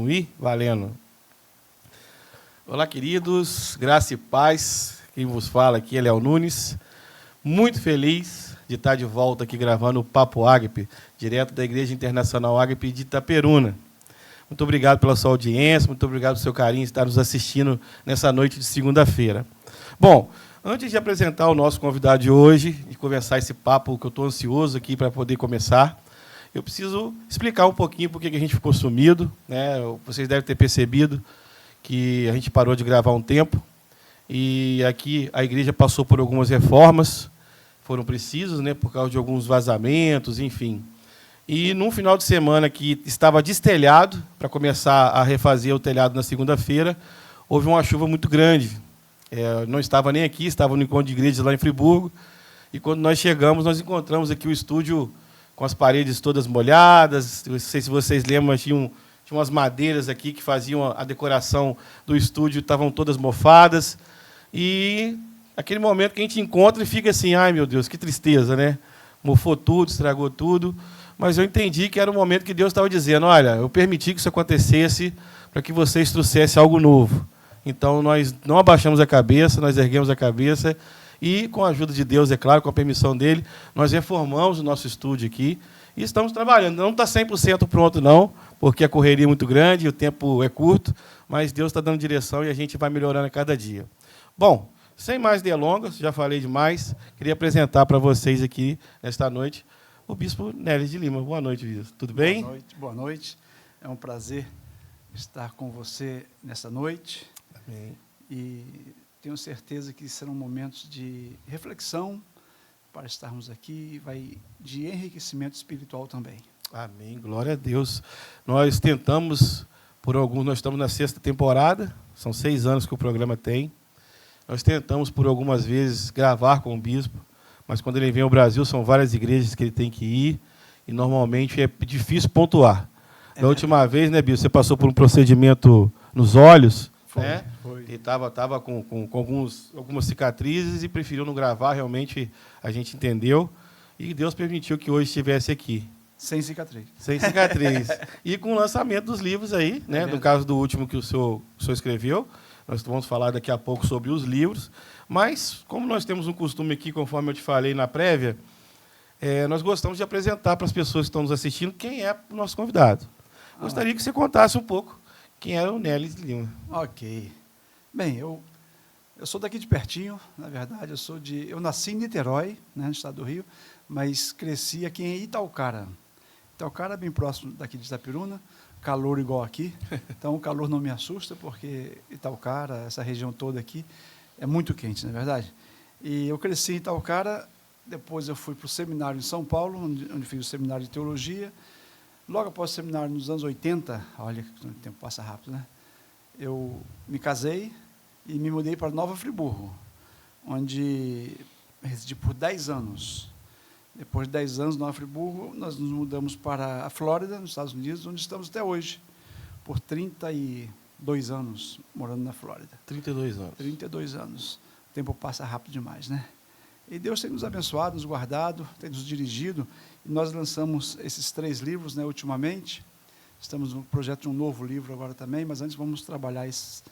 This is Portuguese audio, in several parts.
1 e valendo. Olá, queridos, graça e paz. Quem vos fala aqui é Léo Nunes. Muito feliz de estar de volta aqui gravando o Papo Ágape, direto da Igreja Internacional Ágape de Itaperuna. Muito obrigado pela sua audiência, muito obrigado pelo seu carinho de estar nos assistindo nessa noite de segunda-feira. Bom, antes de apresentar o nosso convidado de hoje, de conversar esse papo que eu estou ansioso aqui para poder começar, eu preciso explicar um pouquinho por que a gente ficou sumido, né? Vocês devem ter percebido que a gente parou de gravar um tempo, e aqui a igreja passou por algumas reformas, foram precisos, né, por causa de alguns vazamentos, enfim. E, num final de semana que estava destelhado, para começar a refazer o telhado na segunda-feira, houve uma chuva muito grande. Não estava nem aqui, estava no encontro de igrejas lá em Friburgo, e, quando nós chegamos, nós encontramos aqui o estúdio com as paredes todas molhadas. Não sei se vocês lembram, mas tinha umas madeiras aqui que faziam a decoração do estúdio, estavam todas mofadas. E aquele momento que a gente encontra e fica assim, ai, meu Deus, que tristeza, né? Mofou tudo, estragou tudo. Mas eu entendi que era um momento que Deus estava dizendo, olha, eu permiti que isso acontecesse para que vocês trouxessem algo novo. Então, nós não abaixamos a cabeça, nós erguemos a cabeça e, com a ajuda de Deus, é claro, com a permissão dele, nós reformamos o nosso estúdio aqui e estamos trabalhando. Não está 100% pronto, não, porque a correria é muito grande, o tempo é curto, mas Deus está dando direção e a gente vai melhorando a cada dia. Bom, sem mais delongas, já falei demais, queria apresentar para vocês aqui, nesta noite, o bispo Nélis de Lima. Boa noite, bispo. Tudo bem? Boa noite, boa noite. É um prazer estar com você nessa noite. Amém. E tenho certeza que serão momentos de reflexão para estarmos aqui, de enriquecimento espiritual também. Amém, glória a Deus. Nós tentamos, nós estamos na 6ª temporada, são 6 anos que o programa tem. Nós tentamos, por algumas vezes, gravar com o bispo, mas, quando ele vem ao Brasil, são várias igrejas que ele tem que ir, e, normalmente, é difícil pontuar. Da última vez, né, bispo, você passou por um procedimento nos olhos, né? Foi. E estava com algumas cicatrizes e preferiu não gravar, realmente a gente entendeu, e Deus permitiu que hoje estivesse aqui. Sem cicatriz. Sem cicatriz. E com o lançamento dos livros aí, né? No caso do último que o senhor escreveu, nós vamos falar daqui a pouco sobre os livros, mas, como nós temos um costume aqui, conforme eu te falei na prévia, nós gostamos de apresentar para as pessoas que estão nos assistindo quem é o nosso convidado. Gostaria que você contasse um pouco quem era o Nélis de Lima. Ok. Bem, eu sou daqui de pertinho, na verdade, eu nasci em Niterói, né, no estado do Rio, mas cresci aqui em Itaocara. Itaocara é bem próximo daqui de Itaperuna, calor igual aqui, então o calor não me assusta, porque Itaocara, essa região toda aqui, é muito quente, não é verdade? E eu cresci em Itaocara, depois eu fui para o seminário em São Paulo, onde fiz o seminário de teologia. Logo após o seminário, nos anos 80, olha que o tempo passa rápido, né? Eu me casei e me mudei para Nova Friburgo, onde residi por 10 anos. Depois de 10 anos em Nova Friburgo, nós nos mudamos para a Flórida, nos Estados Unidos, onde estamos até hoje, por 32 anos morando na Flórida. 32 anos. 32 anos. O tempo passa rápido demais, né? E Deus tem nos abençoado, nos guardado, tem nos dirigido, e nós lançamos esses 3 livros, né, ultimamente. Estamos no projeto de um novo livro agora também, mas antes vamos trabalhar esses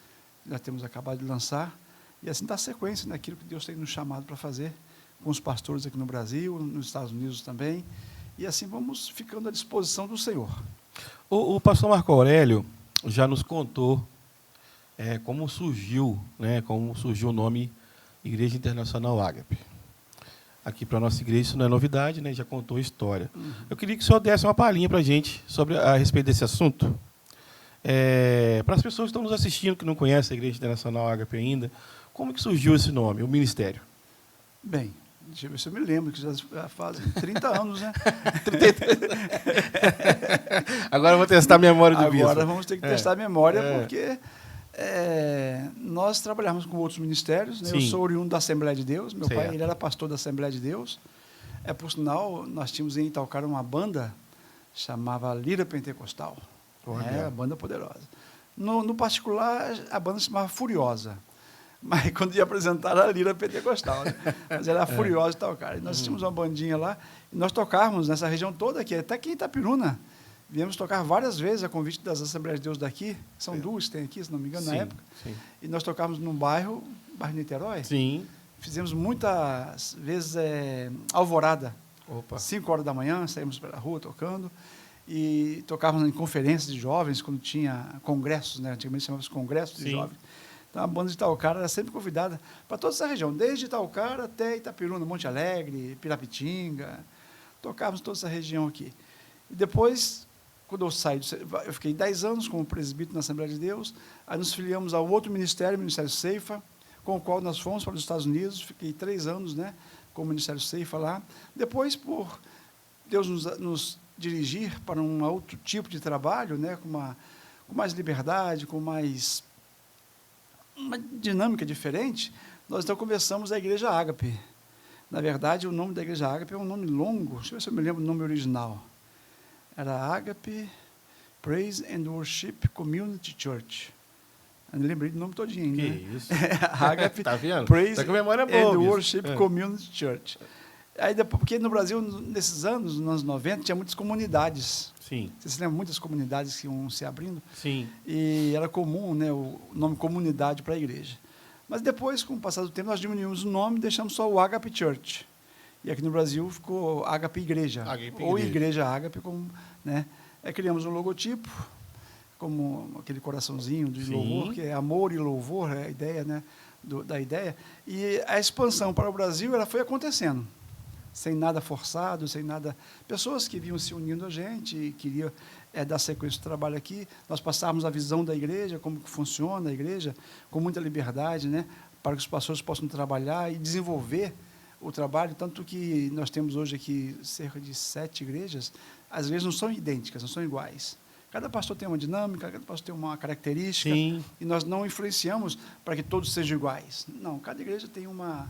que já temos acabado de lançar, e assim dar sequência naquilo que Deus tem nos chamado para fazer, com os pastores aqui no Brasil, nos Estados Unidos também, e assim vamos ficando à disposição do Senhor. O pastor Marco Aurélio já nos contou como surgiu o nome Igreja Internacional Ágape. Aqui para a nossa igreja isso não é novidade, né? Já contou a história. Uhum. Eu queria que o senhor desse uma palhinha para a gente a respeito desse assunto. Para as pessoas que estão nos assistindo, que não conhecem a Igreja Internacional Ágape ainda, como que surgiu esse nome, o ministério? Bem, deixa eu ver se eu me lembro, que já fazem 30 anos, né? Agora eu vou testar a memória do bispo. Agora vamos ter que testar a memória, porque nós trabalhamos com outros ministérios, né? Eu sou oriundo da Assembleia de Deus, meu pai ele era pastor da Assembleia de Deus. Por sinal, nós tínhamos em Itaocara uma banda, chamava Lira Pentecostal, a banda poderosa. No particular, a banda se chamava Furiosa, mas quando ia apresentar a Lira Pentecostal, né? Mas era Furiosa e Itaocara. E nós tínhamos uma bandinha lá, e nós tocávamos nessa região toda aqui, até aqui em Itaperuna. Viemos tocar várias vezes a convite das Assembleias de Deus daqui, são É. duas que tem aqui, se não me engano, Sim, na época. sim. E nós tocávamos num bairro Niterói. Sim. Fizemos muitas vezes alvorada. Opa. 5 horas da manhã, saímos para a rua tocando. E tocávamos em conferências de jovens, quando tinha congressos, né? Antigamente chamava-se congressos de Sim. jovens. Então, a banda de Itaocara era sempre convidada para toda essa região, desde Itaocara até Itapiruna, Monte Alegre, Pirapitinga. Tocávamos toda essa região aqui. E depois, quando eu saí, eu fiquei 10 anos como presbítero na Assembleia de Deus, aí nos filiamos ao outro ministério, o Ministério Ceifa, com o qual nós fomos para os Estados Unidos, fiquei 3 anos, né, com o Ministério Ceifa lá. Depois, por Deus nos dirigir para um outro tipo de trabalho, né, com mais liberdade, com mais uma dinâmica diferente, nós então começamos a Igreja Ágape. Na verdade, o nome da Igreja Ágape é um nome longo, deixa eu ver se eu me lembro do nome original. Era Ágape Praise and Worship Community Church. Eu lembrei do nome todinho, Que né? isso? Ágape Tá vendo? Praise Tá com memória boa, and bispo. Worship Community Church. Aí depois, porque no Brasil, nesses anos, nos anos 90, tinha muitas comunidades. Sim, Você se lembra? Muitas comunidades que iam se abrindo. sim. E era comum, né, o nome comunidade para a igreja. Mas depois, com o passar do tempo, nós diminuímos o nome e deixamos só o Ágape Church. E aqui no Brasil ficou Ágape Igreja. Ágape Ou Igreja. Igreja Ágape, como, né? Aí criamos um logotipo, como aquele coraçãozinho de Sim. louvor, que é amor e louvor, é a ideia, né, da ideia. E a expansão para o Brasil, ela foi acontecendo, sem nada forçado, sem nada... Pessoas que vinham se unindo a gente e queriam dar sequência do trabalho aqui. Nós passávamos a visão da igreja, como que funciona a igreja, com muita liberdade, né, para que os pastores possam trabalhar e desenvolver o trabalho, tanto que nós temos hoje aqui cerca de 7 igrejas. As igrejas não são idênticas, não são iguais. Cada pastor tem uma dinâmica, cada pastor tem uma característica, Sim. e nós não influenciamos para que todos sejam iguais. Não, cada igreja tem uma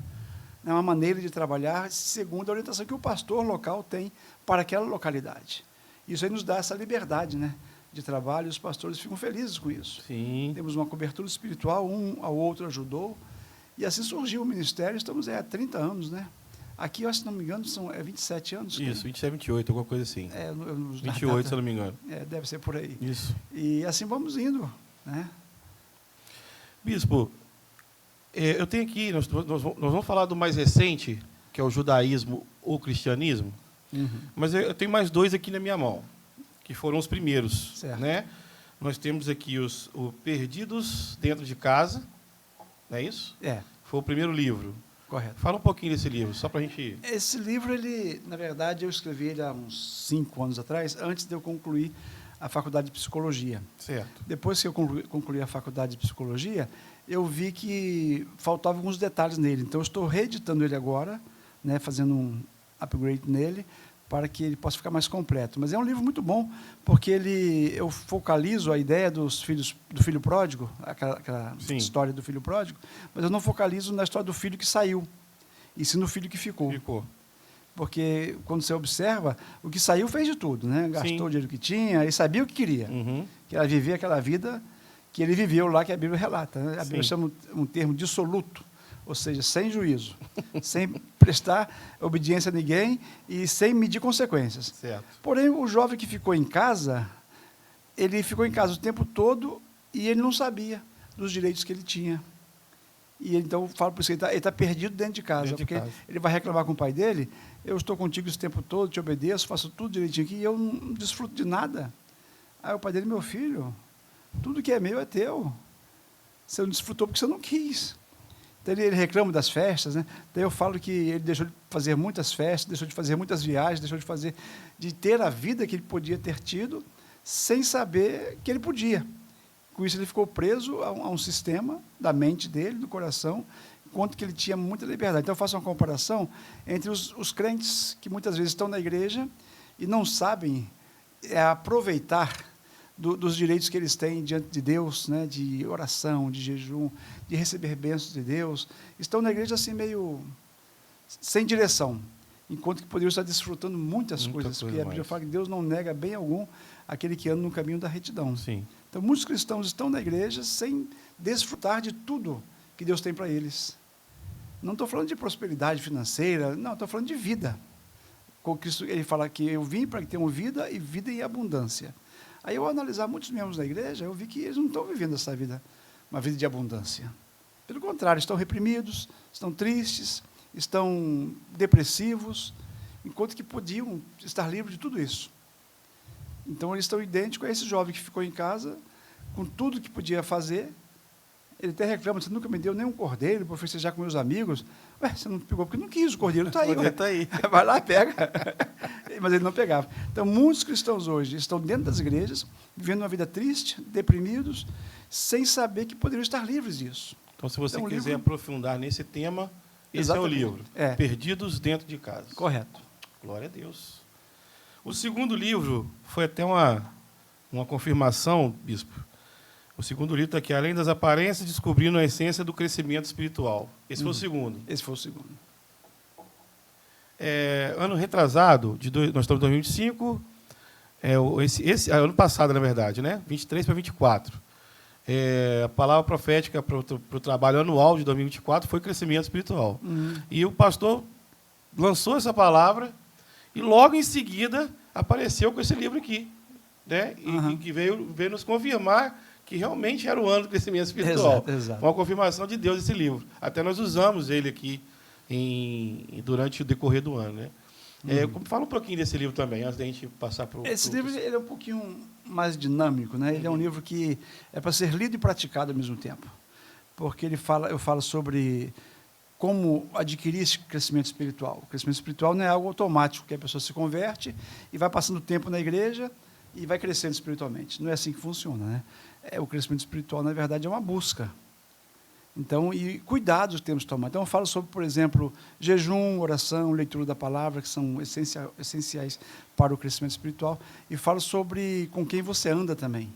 maneira de trabalhar segundo a orientação que o pastor local tem para aquela localidade. Isso aí nos dá essa liberdade, né, de trabalho, e os pastores ficam felizes com isso. Sim. Temos uma cobertura espiritual, um ao outro ajudou, e assim surgiu o ministério. Estamos há 30 anos, né? Aqui, eu, se não me engano, são 27 anos. Isso, 27, 28, alguma coisa assim. 28, se eu não me engano. Deve ser por aí. Isso. E assim vamos indo, né? Bispo, eu tenho aqui, nós vamos falar do mais recente, que é o judaísmo ou cristianismo, mas eu tenho mais 2 aqui na minha mão, que foram os primeiros. Certo. Né? Nós temos aqui os Perdidos Dentro de Casa, não é isso? Foi o primeiro livro. Correto. Fala um pouquinho desse livro, só para a gente... Esse livro, ele, na verdade, eu escrevi ele há uns 5 anos atrás, antes de eu concluir a faculdade de psicologia. Certo. Depois que eu concluí a faculdade de psicologia, eu vi que faltavam alguns detalhes nele. Então, eu estou reeditando ele agora, né, fazendo um upgrade nele, para que ele possa ficar mais completo. Mas é um livro muito bom, porque eu focalizo a ideia do filho pródigo, aquela história do filho pródigo, mas eu não focalizo na história do filho que saiu, e sim no filho que ficou. Porque, quando você observa, o que saiu fez de tudo, né? Gastou o dinheiro que tinha e sabia o que queria, que era viver aquela vida que ele viveu lá, que a Bíblia relata. Né? A Bíblia chama um termo dissoluto, ou seja, sem juízo, sem prestar obediência a ninguém e sem medir consequências. Certo. Porém, o jovem que ficou em casa, ele ficou em casa o tempo todo e ele não sabia dos direitos que ele tinha. E ele, então, fala por isso que ele está perdido dentro de casa, porque ele vai reclamar com o pai dele: eu estou contigo esse tempo todo, te obedeço, faço tudo direitinho aqui e eu não desfruto de nada. Aí o pai dele: meu filho, tudo que é meu é teu. Você não desfrutou porque você não quis. Então, ele reclama das festas, né? Daí eu falo que ele deixou de fazer muitas festas, deixou de fazer muitas viagens, deixou de ter a vida que ele podia ter tido, sem saber que ele podia. Com isso, ele ficou preso a um sistema da mente dele, do coração, enquanto que ele tinha muita liberdade. Então, eu faço uma comparação entre os crentes que muitas vezes estão na igreja e não sabem aproveitar dos direitos que eles têm diante de Deus, né, de oração, de jejum, de receber bênçãos de Deus. Estão na igreja assim meio sem direção, enquanto que poderiam estar desfrutando muitas coisas, porque a Bíblia fala que Deus não nega bem algum aquele que anda no caminho da retidão. Sim. Então, muitos cristãos estão na igreja sem desfrutar de tudo que Deus tem para eles. Não estou falando de prosperidade financeira, não, estou falando de vida. Com Cristo, ele fala que eu vim para que tenham vida e vida em abundância. Aí eu, ao analisar muitos membros da igreja, eu vi que eles não estão vivendo essa vida, uma vida de abundância. Pelo contrário, estão reprimidos, estão tristes, estão depressivos, enquanto que podiam estar livres de tudo isso. Então, eles estão idênticos a esse jovem que ficou em casa, com tudo que podia fazer. Ele até reclama, você nunca me deu nem um cordeiro para festejar com meus amigos. Ué, você não pegou porque não quis, o cordeiro está aí. Está aí. Vai lá, pega. Mas ele não pegava. Então, muitos cristãos hoje estão dentro das igrejas, vivendo uma vida triste, deprimidos, sem saber que poderiam estar livres disso. Então, se você Então, quiser livro... aprofundar nesse tema, esse Exatamente. é o livro. Perdidos Dentro de Casa. Correto. Glória a Deus. O segundo livro foi até uma confirmação, bispo. O segundo livro está aqui, Além das Aparências, Descobrindo a Essência do Crescimento Espiritual. Esse foi o segundo. Esse foi o segundo. Ano retrasado, nós estamos em 2025, ano passado, na verdade, né? 23 para 24. A palavra profética para o trabalho anual de 2024 foi crescimento espiritual. E o pastor lançou essa palavra e logo em seguida apareceu com esse livro aqui, né? E que veio nos confirmar que realmente era o ano do crescimento espiritual. Exato. Uma confirmação de Deus esse livro. Até nós usamos ele aqui durante o decorrer do ano, né? Fala um pouquinho desse livro também, antes da gente passar para o... Esse livro ele é um pouquinho mais dinâmico, né? Ele é um livro que é para ser lido e praticado ao mesmo tempo. Porque eu falo sobre como adquirir esse crescimento espiritual. O crescimento espiritual não é algo automático, que a pessoa se converte e vai passando tempo na igreja e vai crescendo espiritualmente. Não é assim que funciona, né? O crescimento espiritual, na verdade, é uma busca. Então, e cuidados que temos que tomar. Então, eu falo sobre, por exemplo, jejum, oração, leitura da palavra, que são essenciais para o crescimento espiritual. E falo sobre com quem você anda também.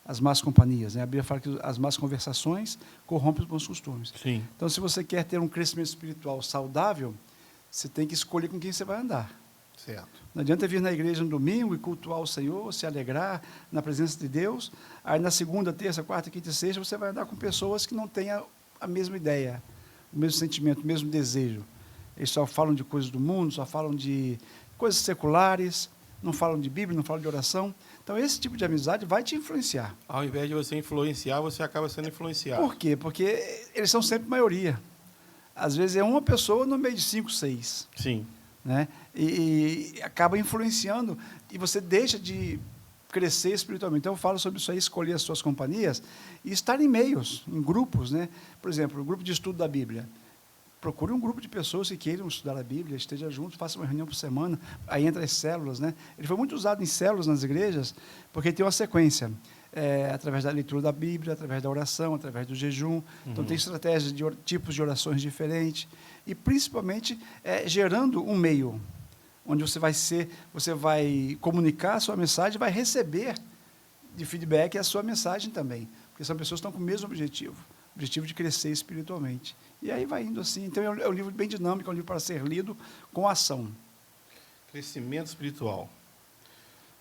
As más companhias, né? A Bíblia fala que as más conversações corrompem os bons costumes. Sim. Então, se você quer ter um crescimento espiritual saudável, você tem que escolher com quem você vai andar. Certo. Não adianta vir na igreja no domingo e cultuar o Senhor, se alegrar na presença de Deus. Aí na segunda, terça, quarta, quinta e sexta você vai andar com pessoas que não têm a mesma ideia, o mesmo sentimento, o mesmo desejo. Eles só falam de coisas do mundo, só falam de coisas seculares, não falam de Bíblia, não falam de oração. Então esse tipo de amizade vai te influenciar. Ao invés de você influenciar, você acaba sendo influenciado. Por quê? Porque eles são sempre maioria. Às vezes é uma pessoa no meio de 5, 6. Sim. Né? E acaba influenciando e você deixa de crescer espiritualmente. Então, eu falo sobre isso aí, escolher as suas companhias e estar em meios, em grupos. Né? Por exemplo, o grupo de estudo da Bíblia. Procure um grupo de pessoas que queiram estudar a Bíblia, esteja junto, faça uma reunião por semana, aí entra as células. Né? Ele foi muito usado em células nas igrejas, porque tem uma sequência. Através da leitura da Bíblia, através da oração, através do jejum. Então, tem estratégias de tipos de orações diferentes. E, principalmente, gerando um meio, onde você vai comunicar a sua mensagem, vai receber de feedback a sua mensagem também. Porque são pessoas que estão com o mesmo objetivo de crescer espiritualmente. E aí vai indo assim. Então, é um livro bem dinâmico, é um livro para ser lido com ação. Crescimento espiritual.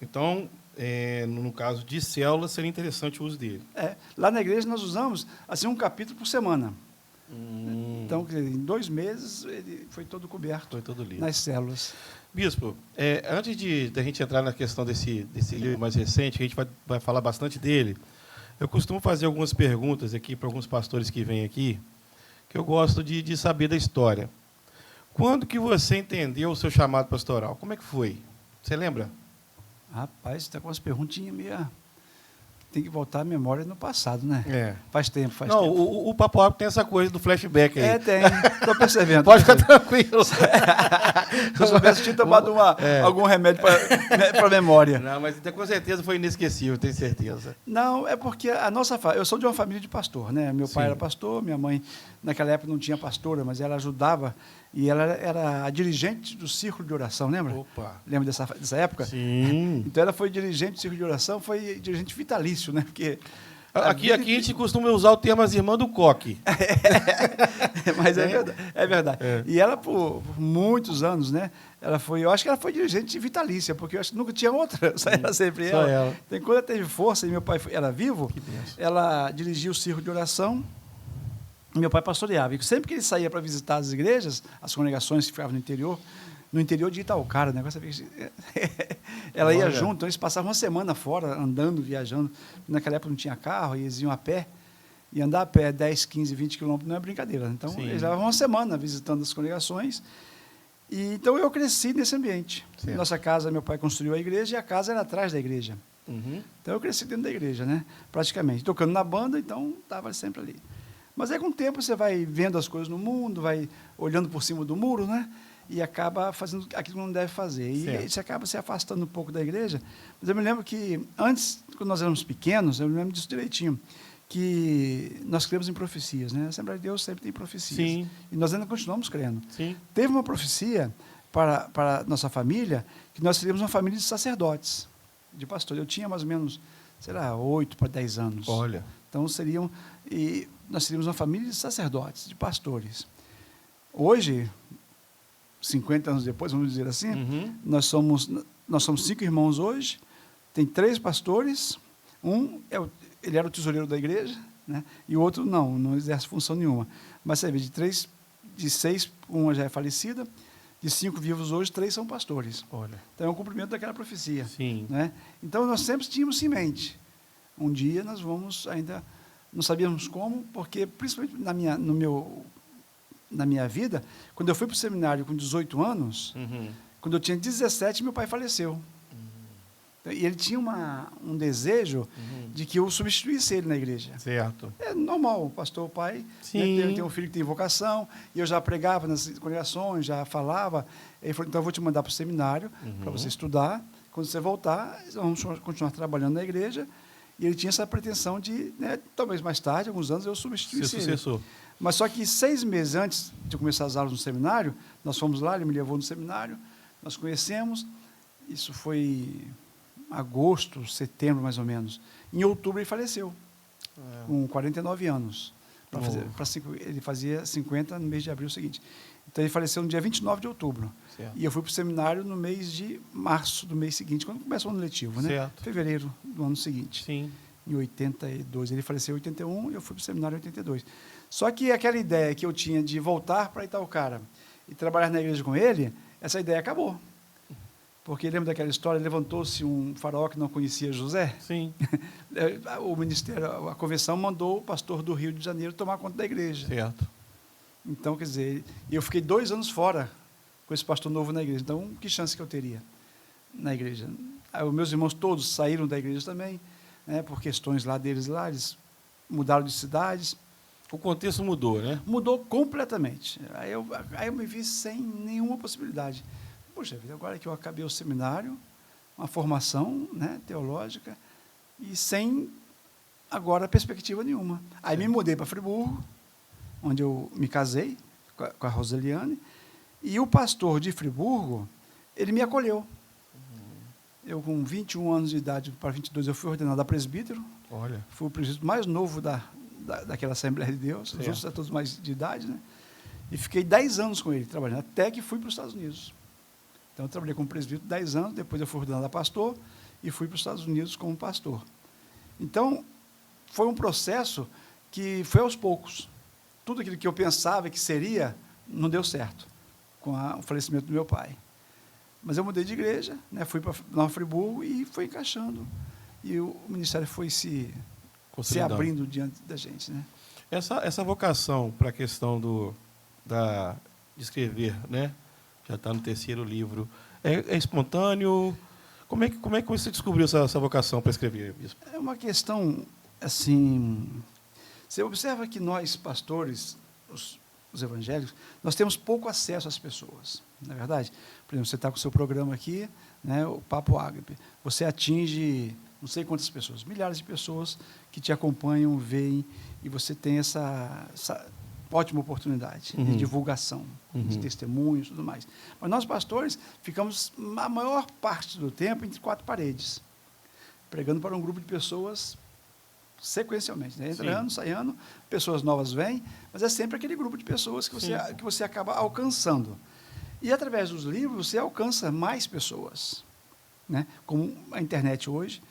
Então, no caso de células, seria interessante o uso dele. Lá na igreja nós usamos assim, um capítulo por semana. Então, em 2 meses, ele foi todo coberto. Foi todo lido. Nas células. Bispo, antes da gente entrar na questão desse livro mais recente, que a gente vai falar bastante dele, eu costumo fazer algumas perguntas aqui para alguns pastores que vêm aqui, que eu gosto de saber da história. Quando que você entendeu o seu chamado pastoral? Como é que foi? Você lembra? Rapaz, está com umas perguntinhas meio... Tem que voltar a memória no passado, né? Faz tempo. Não, o Papo Água tem essa coisa do flashback aí. Tem. Estou percebendo. Pode ficar tranquilo. Se eu soubesse, tinha tomado algum remédio para a memória. Não, mas com certeza foi inesquecível, tenho certeza. Não, é porque eu sou de uma família de pastor, né? Meu pai era pastor, minha mãe, naquela época, não tinha pastora, mas ela ajudava, e ela era a dirigente do círculo de oração, lembra? Opa! Lembra dessa época? Sim. Então, ela foi dirigente do círculo de oração, foi dirigente vitalício, né? Porque aqui a gente costuma usar o termo as irmãs do coque. Mas é verdade. E ela, por muitos anos, né? Eu acho que ela foi dirigente vitalícia, porque eu acho que nunca tinha outra, só era sempre ela. Ela. Então, quando ela teve força e meu pai era vivo, ela dirigia o círculo de oração, meu pai pastoreava. E sempre que ele saía para visitar as igrejas, as congregações que ficavam no interior, no interior de Itaucara, o negócio ela ia Olha. junto, então eles passavam uma semana fora, andando, viajando. Naquela época não tinha carro, eles iam a pé. E andar a pé 10, 15, 20 quilômetros não é brincadeira. Então, Sim. eles levavam uma semana visitando as congregações. E, então, eu cresci nesse ambiente. Certo. Nossa casa, meu pai construiu a igreja e a casa era atrás da igreja. Uhum. Então, eu cresci dentro da igreja, né? Praticamente. Tocando na banda, então, estava sempre ali. Mas aí, com o tempo, você vai vendo as coisas no mundo, vai olhando por cima do muro, né? E acaba fazendo aquilo que não deve fazer. E Certo. você acaba se afastando um pouco da igreja. Mas eu me lembro que, antes, quando nós éramos pequenos, eu me lembro disso direitinho, que nós cremos em profecias, né? A Assembleia de Deus sempre tem profecias. Sim. E nós ainda continuamos crendo. Sim. Teve uma profecia para a nossa família, que nós seríamos uma família de sacerdotes, de pastores. Eu tinha mais ou menos, sei lá, 8 para 10 anos. Olha. Então, nós seríamos uma família de sacerdotes, de pastores. Hoje, 50 anos depois, vamos dizer assim, Uhum. nós somos 5 irmãos hoje, tem 3 pastores, ele era o tesoureiro da igreja, né? E o outro não exerce função nenhuma. Mas você vê, de 6, uma já é falecida, de 5 vivos hoje, 3 são pastores. Olha. Então é um cumprimento daquela profecia. Sim. Né? Então nós sempre tínhamos em mente, um dia nós vamos ainda, não sabíamos como, porque principalmente na minha vida, quando eu fui para o seminário com 18 anos, Uhum. quando eu tinha 17, meu pai faleceu. E ele tinha um desejo de que eu substituísse ele na igreja. Certo. É normal, o pastor, o pai, né, Sim. tem um filho que tem vocação, e eu já pregava nas congregações, já falava. Ele falou, então eu vou te mandar para o seminário, para você estudar. Quando você voltar, vamos continuar trabalhando na igreja. E ele tinha essa pretensão de, né, talvez mais tarde, alguns anos, eu substituísse Seu ele. sucessor. Mas só que 6 meses antes de começar as aulas no seminário, nós fomos lá, ele me levou no seminário, nós conhecemos, isso foi agosto, setembro mais ou menos. Em outubro ele faleceu, com 49 anos. Ele fazia 50 no mês de abril seguinte. Então ele faleceu no dia 29 de outubro. Certo. E eu fui para o seminário no mês de março do mês seguinte, quando começa o ano letivo, né? Certo. Fevereiro do ano seguinte. Sim. Em 82. Ele faleceu em 81 e eu fui para o seminário em 82. Só que aquela ideia que eu tinha de voltar para Itaucara e trabalhar na igreja com ele, essa ideia acabou. Porque lembra daquela história, levantou-se um faraó que não conhecia José? Sim. O ministério, a convenção mandou o pastor do Rio de Janeiro tomar conta da igreja. Certo. Então, quer dizer, eu fiquei 2 anos fora com esse pastor novo na igreja. Então, que chance que eu teria na igreja? Aí, os meus irmãos todos saíram da igreja também, né, por questões lá deles, eles mudaram de cidades. O contexto mudou, né? Mudou completamente. Aí eu me vi sem nenhuma possibilidade. Poxa vida, agora que eu acabei o seminário, uma formação, né, teológica, e sem agora perspectiva nenhuma. Aí me mudei para Friburgo, onde eu me casei com a Roseliane, e o pastor de Friburgo, ele me acolheu. Eu, com 21 anos de idade, para 22, eu fui ordenado a presbítero. Olha. Fui o presbítero mais novo daquela Assembleia de Deus, os Certo. outros eram todos mais de idade, né? E fiquei 10 anos com ele, trabalhando, até que fui para os Estados Unidos. Então, eu trabalhei como presbítero 10 anos, depois eu fui ordenado a pastor e fui para os Estados Unidos como pastor. Então, foi um processo que foi aos poucos. Tudo aquilo que eu pensava que seria, não deu certo, com o falecimento do meu pai. Mas eu mudei de igreja, né, fui para Nova Friburgo e foi encaixando. E o ministério foi se abrindo diante da gente. Né? Essa vocação para a questão de escrever, né? Já está no 3º livro. É espontâneo? Como é que você descobriu essa vocação para escrever, bispo? É uma questão, assim... Você observa que nós, pastores, os evangélicos, nós temos pouco acesso às pessoas, não é verdade? Por exemplo, você está com o seu programa aqui, né, o Papo Ágape. Você atinge não sei quantas pessoas, milhares de pessoas que te acompanham, veem, e você tem essa ótima oportunidade de divulgação, de testemunhos e tudo mais. Mas nós, pastores, ficamos a maior parte do tempo entre 4 paredes, pregando para um grupo de pessoas sequencialmente, né? Entrando, saindo, pessoas novas vêm, mas é sempre aquele grupo de pessoas que você acaba alcançando. E, através dos livros, você alcança mais pessoas, né? Como a internet hoje,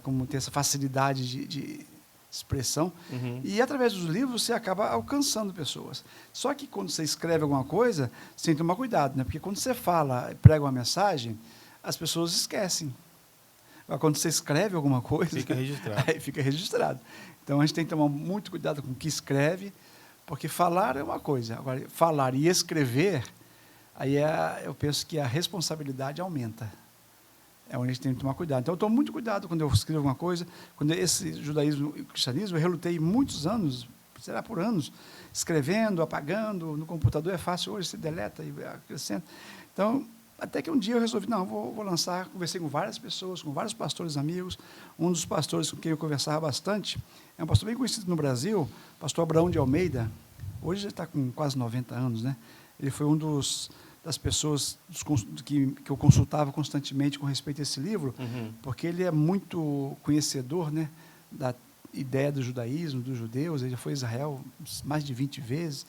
como tem essa facilidade expressão. Uhum. E, através dos livros, você acaba alcançando pessoas. Só que, quando você escreve alguma coisa, você tem que tomar cuidado, né? Porque quando você fala, prega uma mensagem, as pessoas esquecem. Agora, quando você escreve alguma coisa, Fica registrado. aí fica registrado. Então, a gente tem que tomar muito cuidado com o que escreve, porque falar é uma coisa. Agora, falar e escrever, aí eu penso que a responsabilidade aumenta. É onde a gente tem que tomar cuidado. Então, eu tomo muito cuidado quando eu escrevo alguma coisa. Quando esse judaísmo e o cristianismo, eu relutei muitos anos, será por anos, escrevendo, apagando. No computador é fácil hoje, você deleta e acrescenta. Então, até que um dia eu resolvi, não, vou lançar. Conversei com várias pessoas, com vários pastores amigos. Um dos pastores com quem eu conversava bastante, é um pastor bem conhecido no Brasil, pastor Abraão de Almeida. Hoje ele está com quase 90 anos, né? Ele foi um das pessoas que eu consultava constantemente com respeito a esse livro, porque ele é muito conhecedor, né, da ideia do judaísmo, dos judeus. Ele já foi a Israel mais de 20 vezes.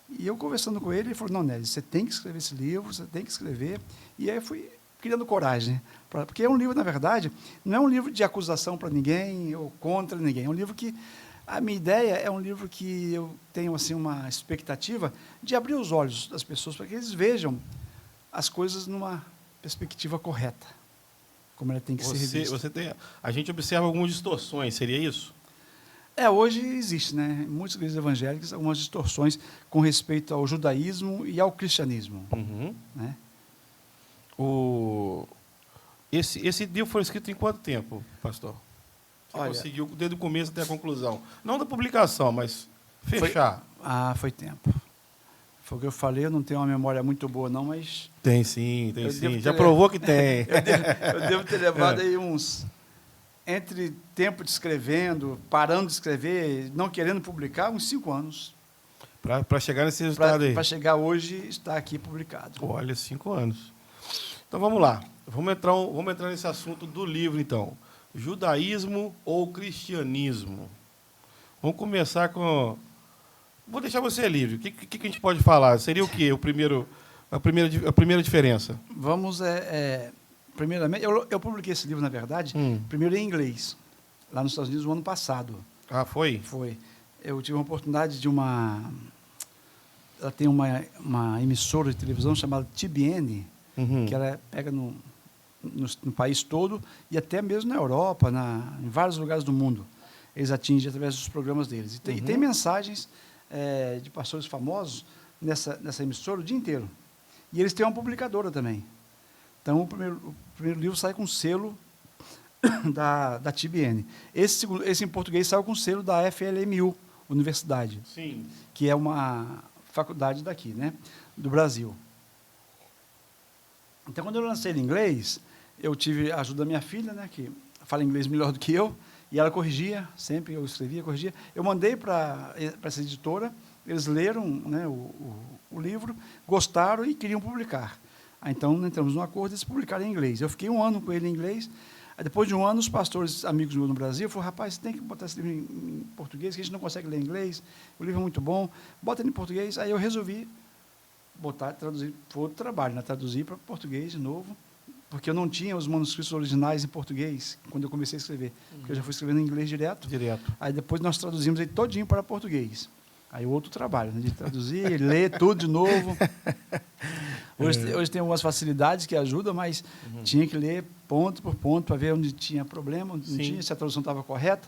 E eu conversando com ele falou, não, Nélio, você tem que escrever esse livro, você tem que escrever. E aí eu fui criando coragem, né? Porque é um livro, na verdade, não é um livro de acusação para ninguém ou contra ninguém. É um livro que, a minha ideia é um livro que eu tenho assim, uma expectativa de abrir os olhos das pessoas para que eles vejam as coisas numa perspectiva correta, como ela tem que ser revista. A gente observa algumas distorções, seria isso? Hoje existe, né, em muitas igrejas evangélicas, algumas distorções com respeito ao judaísmo e ao cristianismo. Né? Esse livro foi escrito em quanto tempo, pastor? Você Olha, conseguiu desde o começo até a conclusão? Não da publicação, mas fechar. Foi tempo. Foi o que eu falei, eu não tenho uma memória muito boa, não, mas... Tem sim, tem sim. Já provou que tem. Eu devo ter levado aí uns... Entre tempo de escrevendo, parando de escrever, não querendo publicar, uns 5 anos. Para chegar nesse resultado aí. Para chegar hoje, está aqui publicado. Olha, 5 anos. Então, vamos lá. Vamos entrar nesse assunto do livro, então. Judaísmo ou cristianismo? Vamos começar com... Vou deixar você livre. O que a gente pode falar? Seria o quê? A primeira diferença? Vamos... primeiramente, eu publiquei esse livro, na verdade, primeiro em inglês, lá nos Estados Unidos, no ano passado. Ah, foi? Foi. Eu tive uma oportunidade de ela tem uma emissora de televisão chamada TBN, que ela pega no país todo e até mesmo na Europa, em vários lugares do mundo. Eles atingem através dos programas deles. E tem mensagens de pastores famosos nessa emissora o dia inteiro. E eles têm uma publicadora também. Então, o primeiro livro sai com selo da TBN. Esse em português saiu com selo da FLMU, Universidade. Sim. Que é uma faculdade daqui, né, do Brasil. Então, quando eu lancei ele em inglês, eu tive a ajuda da minha filha, né, que fala inglês melhor do que eu, e ela corrigia, sempre eu escrevia, corrigia. Eu mandei para essa editora, eles leram, né, o livro, gostaram e queriam publicar. Então, entramos num acordo e eles publicaram em inglês. Eu fiquei 1 ano com ele em inglês. Aí, depois de 1 ano, os pastores amigos meus no Brasil falaram, rapaz, você tem que botar esse livro em português, que a gente não consegue ler em inglês, o livro é muito bom, bota ele em português. Aí eu resolvi traduzir, foi outro trabalho, né? Traduzir para português de novo, porque eu não tinha os manuscritos originais em português, quando eu comecei a escrever, porque eu já fui escrevendo em inglês direto. Aí depois nós traduzimos ele todinho para português. Aí outro trabalho, né, de traduzir, ler tudo de novo. Hoje tem algumas facilidades que ajudam, mas tinha que ler ponto por ponto para ver onde tinha problema, onde não tinha, se a tradução estava correta.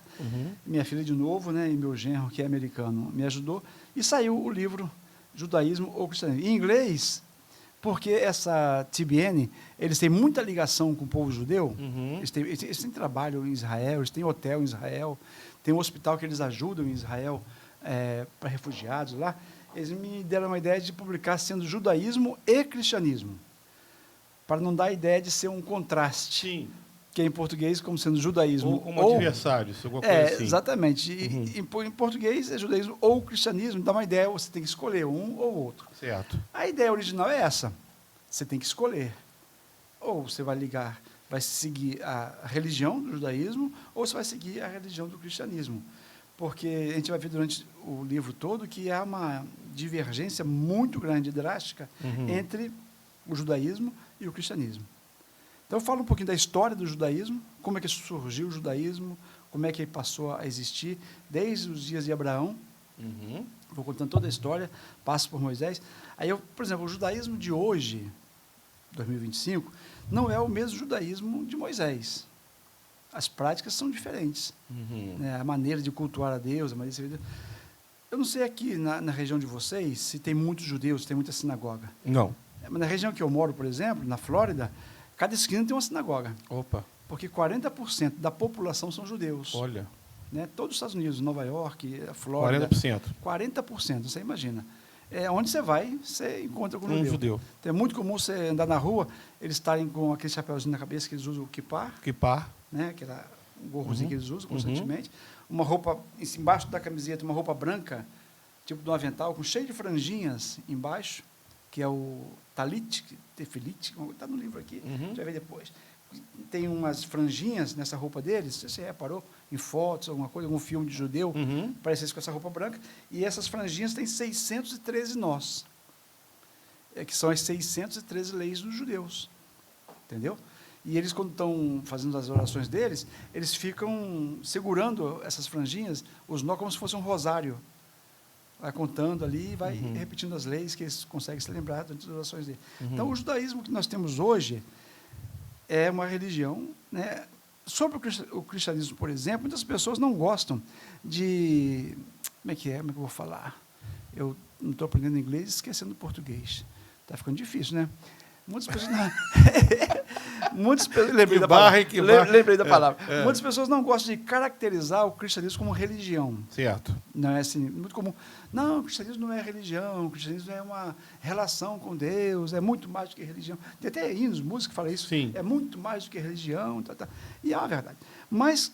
Minha filha, de novo, né, e meu genro, que é americano, me ajudou. E saiu o livro Judaísmo ou Cristianismo. Em inglês, porque essa TBN, eles têm muita ligação com o povo judeu. Eles têm trabalho em Israel, eles têm hotel em Israel, tem um hospital que eles ajudam em Israel, para refugiados lá. Eles me deram uma ideia de publicar sendo judaísmo e cristianismo, para não dar a ideia de ser um contraste. Sim. Que é em português como sendo judaísmo. Ou como adversários, alguma coisa assim. Exatamente. Em português é judaísmo ou cristianismo, dá uma ideia, você tem que escolher um ou outro. Certo. A ideia original é essa, você tem que escolher. Ou você vai seguir a religião do judaísmo, ou você vai seguir a religião do cristianismo. Porque a gente vai ver durante o livro todo que há uma divergência muito grande, drástica, entre o judaísmo e o cristianismo. Então, eu falo um pouquinho da história do judaísmo, como é que surgiu o judaísmo, como é que ele passou a existir, desde os dias de Abraão, Uhum. vou contando toda a história, passo por Moisés. Aí, por exemplo, o judaísmo de hoje, 2025, não é o mesmo judaísmo de Moisés. As práticas são diferentes. Uhum. Né? A maneira de cultuar a Deus, a maneira de servir a Deus. Eu não sei aqui na região de vocês se tem muitos judeus, se tem muita sinagoga. Não. Mas na região que eu moro, por exemplo, na Flórida, cada esquina tem uma sinagoga. Opa, Porque 40% da população são judeus. olha, Né? Todos os Estados Unidos, Nova York, a Flórida. 40%. 40%, você imagina. Onde você vai, você encontra com Um judeu. Então, é muito comum você andar na rua, eles estarem com aquele chapéuzinho na cabeça que eles usam, o kippah, Kippah. né? Aquela, um gorrozinho que eles usam constantemente. Uhum. Uma roupa, embaixo da camiseta, uma roupa branca, tipo de um avental, com cheio de franjinhas embaixo, que é o talit, tefilit, está no livro aqui, Uhum. a gente vai ver depois. Tem umas franjinhas nessa roupa deles, não sei se você reparou, em fotos, alguma coisa, algum filme de judeu, Uhum. parece isso com essa roupa branca, e essas franjinhas têm 613 nós, que são as 613 leis dos judeus, entendeu? E eles, quando estão fazendo as orações deles, eles ficam segurando essas franjinhas, os nós, como se fosse um rosário, vai contando ali e vai repetindo as leis que eles conseguem se lembrar durante as orações dele. Então, o judaísmo que nós temos hoje é uma religião, né? Sobre o cristianismo, por exemplo, muitas pessoas não gostam de... Como é que eu vou falar? Eu não estou aprendendo inglês e esquecendo o português. Está ficando difícil, né? Muitas pessoas não... Lembrei da palavra. Muitas pessoas não gostam de caracterizar o cristianismo como religião. Certo. Não é assim, muito comum. Não, o cristianismo não é religião, o cristianismo é uma relação com Deus, é muito mais do que religião. Tem até hinos, música que fala isso. Sim. É muito mais do que religião. E é uma verdade. Mas,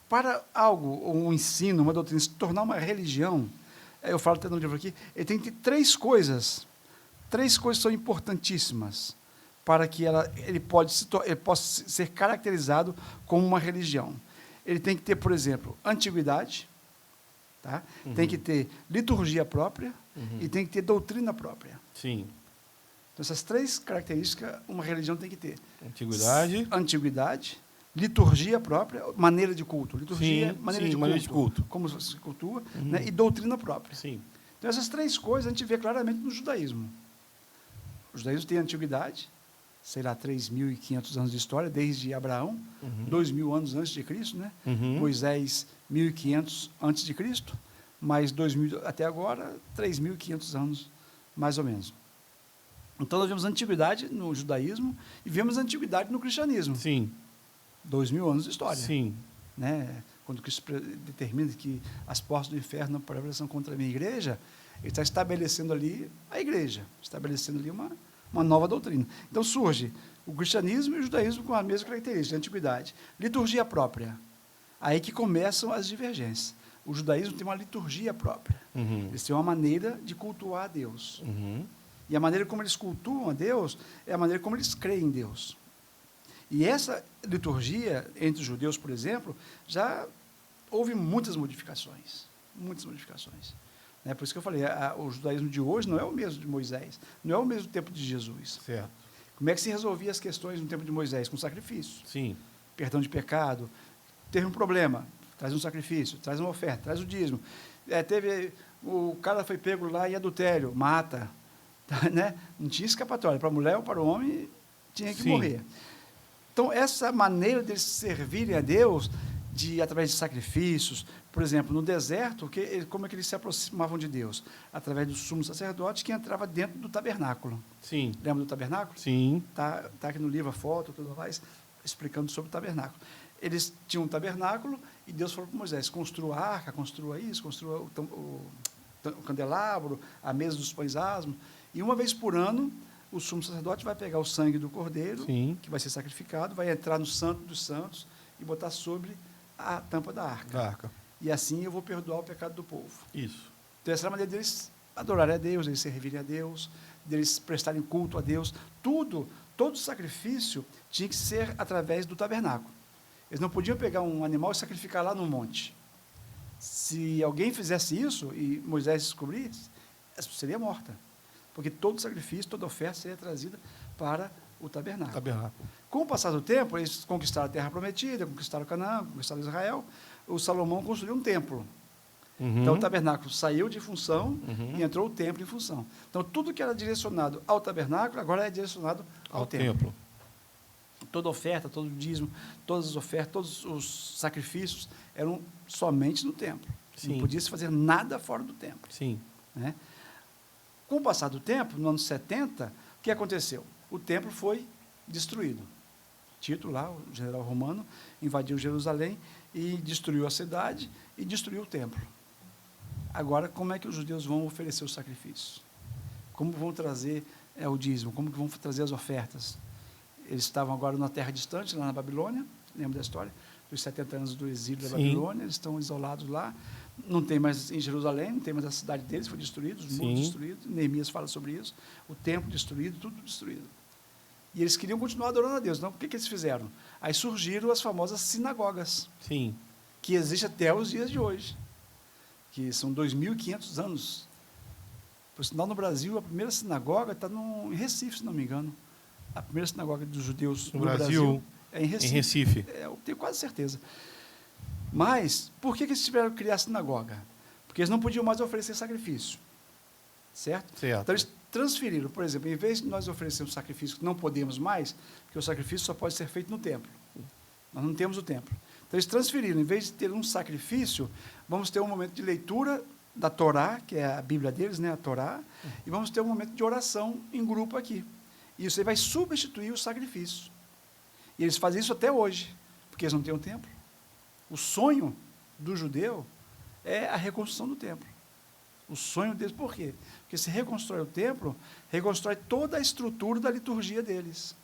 para algo, um ensino, uma doutrina, se tornar uma religião, eu falo até no livro aqui, ele tem que ter três coisas são importantíssimas para que ele possa ser caracterizado como uma religião. Ele tem que ter, por exemplo, antiguidade, tá? Tem que ter liturgia própria e tem que ter doutrina própria. Sim. Então, essas três características uma religião tem que ter. Antiguidade, liturgia própria, maneira de culto. Liturgia, maneira de culto. Como se cultua, né? E doutrina própria. Sim. Então, essas três coisas a gente vê claramente no judaísmo. O judaísmo tem antiguidade, sei lá, 3.500 anos de história, desde Abraão, 2.000 anos antes de Cristo, né? Moisés, 1.500 antes de Cristo, mais 2.000 até agora, 3.500 anos, mais ou menos. Então, nós vemos antiguidade no judaísmo e vemos antiguidade no cristianismo. Sim. 2.000 anos de história. Sim. Né? Quando Cristo determina que as portas do inferno não prevaleçam contra a minha igreja, ele está estabelecendo ali a igreja, estabelecendo ali uma nova doutrina. Então surge o cristianismo e o judaísmo com a mesma característica, a antiguidade. Liturgia própria. Aí que começam as divergências. O judaísmo tem uma liturgia própria. Eles têm uma maneira de cultuar a Deus. E a maneira como eles cultuam a Deus é a maneira como eles creem em Deus. E essa liturgia, entre os judeus, por exemplo, já houve muitas modificações. Muitas modificações. Por isso que eu falei, o judaísmo de hoje não é o mesmo de Moisés, não é o mesmo tempo de Jesus. Certo. Como é que se resolvia as questões no tempo de Moisés? Com sacrifício. Sim. Perdão de pecado. Teve um problema, traz um sacrifício, traz uma oferta, traz o dízimo. O cara foi pego lá em adultério, mata. Né? Não tinha escapatória. Para a mulher ou para o homem, tinha que morrer. Então, essa maneira deles servirem a Deus, através de sacrifícios, por exemplo, no deserto, como é que eles se aproximavam de Deus? Através do sumo sacerdote que entrava dentro do tabernáculo. Sim. Lembra do tabernáculo? Sim. Tá aqui no livro a foto, tudo mais, explicando sobre o tabernáculo. Eles tinham um tabernáculo e Deus falou para Moisés, construa a arca, construa isso, construa o candelabro, a mesa dos pães asmos, e uma vez por ano, o sumo sacerdote vai pegar o sangue do cordeiro, que vai ser sacrificado, vai entrar no santo dos santos e botar sobre a tampa da arca. E assim eu vou perdoar o pecado do povo. Isso. Então, essa é a maneira deles adorarem a Deus, deles servirem a Deus, deles prestarem culto a Deus. Todo sacrifício tinha que ser através do tabernáculo. Eles não podiam pegar um animal e sacrificar lá no monte. Se alguém fizesse isso e Moisés descobrisse, essa seria morta. Porque todo sacrifício, toda oferta seria trazida para o tabernáculo. Tabernáculo. Com o passar do tempo, eles conquistaram a terra prometida, conquistaram Canaã, conquistaram Israel. O Salomão construiu um templo. Então, o tabernáculo saiu de função e entrou o templo em função. Então, tudo que era direcionado ao tabernáculo, agora é direcionado ao templo. Toda oferta, todo dízimo, todas as ofertas, todos os sacrifícios eram somente no templo. Sim. Não podia se fazer nada fora do templo. Sim. Né? Com o passar do tempo, no ano 70, o que aconteceu? O templo foi destruído. Tito, lá, o general romano, invadiu Jerusalém e destruiu a cidade e destruiu o templo. Agora, como é que os judeus vão oferecer os sacrifícios? Como vão trazer o dízimo? Como vão trazer as ofertas? Eles estavam agora numa terra distante, lá na Babilônia, lembra da história? Dos 70 anos do exílio da Babilônia, eles estão isolados lá, não tem mais em Jerusalém, não tem mais a cidade deles, foi destruída, os muros destruídos, Neemias fala sobre isso, o templo destruído, tudo destruído. E eles queriam continuar adorando a Deus, não? O que eles fizeram? Aí surgiram as famosas sinagogas, Sim. que existem até os dias de hoje, que são 2.500 anos. Por sinal, no Brasil, a primeira sinagoga está em Recife, se não me engano. A primeira sinagoga dos judeus no Brasil é em Recife. Eu tenho quase certeza. Mas, por que eles tiveram que criar a sinagoga? Porque eles não podiam mais oferecer sacrifício. Certo? Então, eles transferiram, por exemplo, em vez de nós oferecermos sacrifício que não podemos mais, porque o sacrifício só pode ser feito no templo. Nós não temos o templo. Então, eles transferiram, em vez de ter um sacrifício, vamos ter um momento de leitura da Torá, que é a Bíblia deles, né, a Torá, e vamos ter um momento de oração em grupo aqui. E isso aí vai substituir o sacrifício. E eles fazem isso até hoje, porque eles não têm um templo. O sonho do judeu é a reconstrução do templo. O sonho deles, por quê? Porque se reconstrói o templo, reconstrói toda a estrutura da liturgia deles.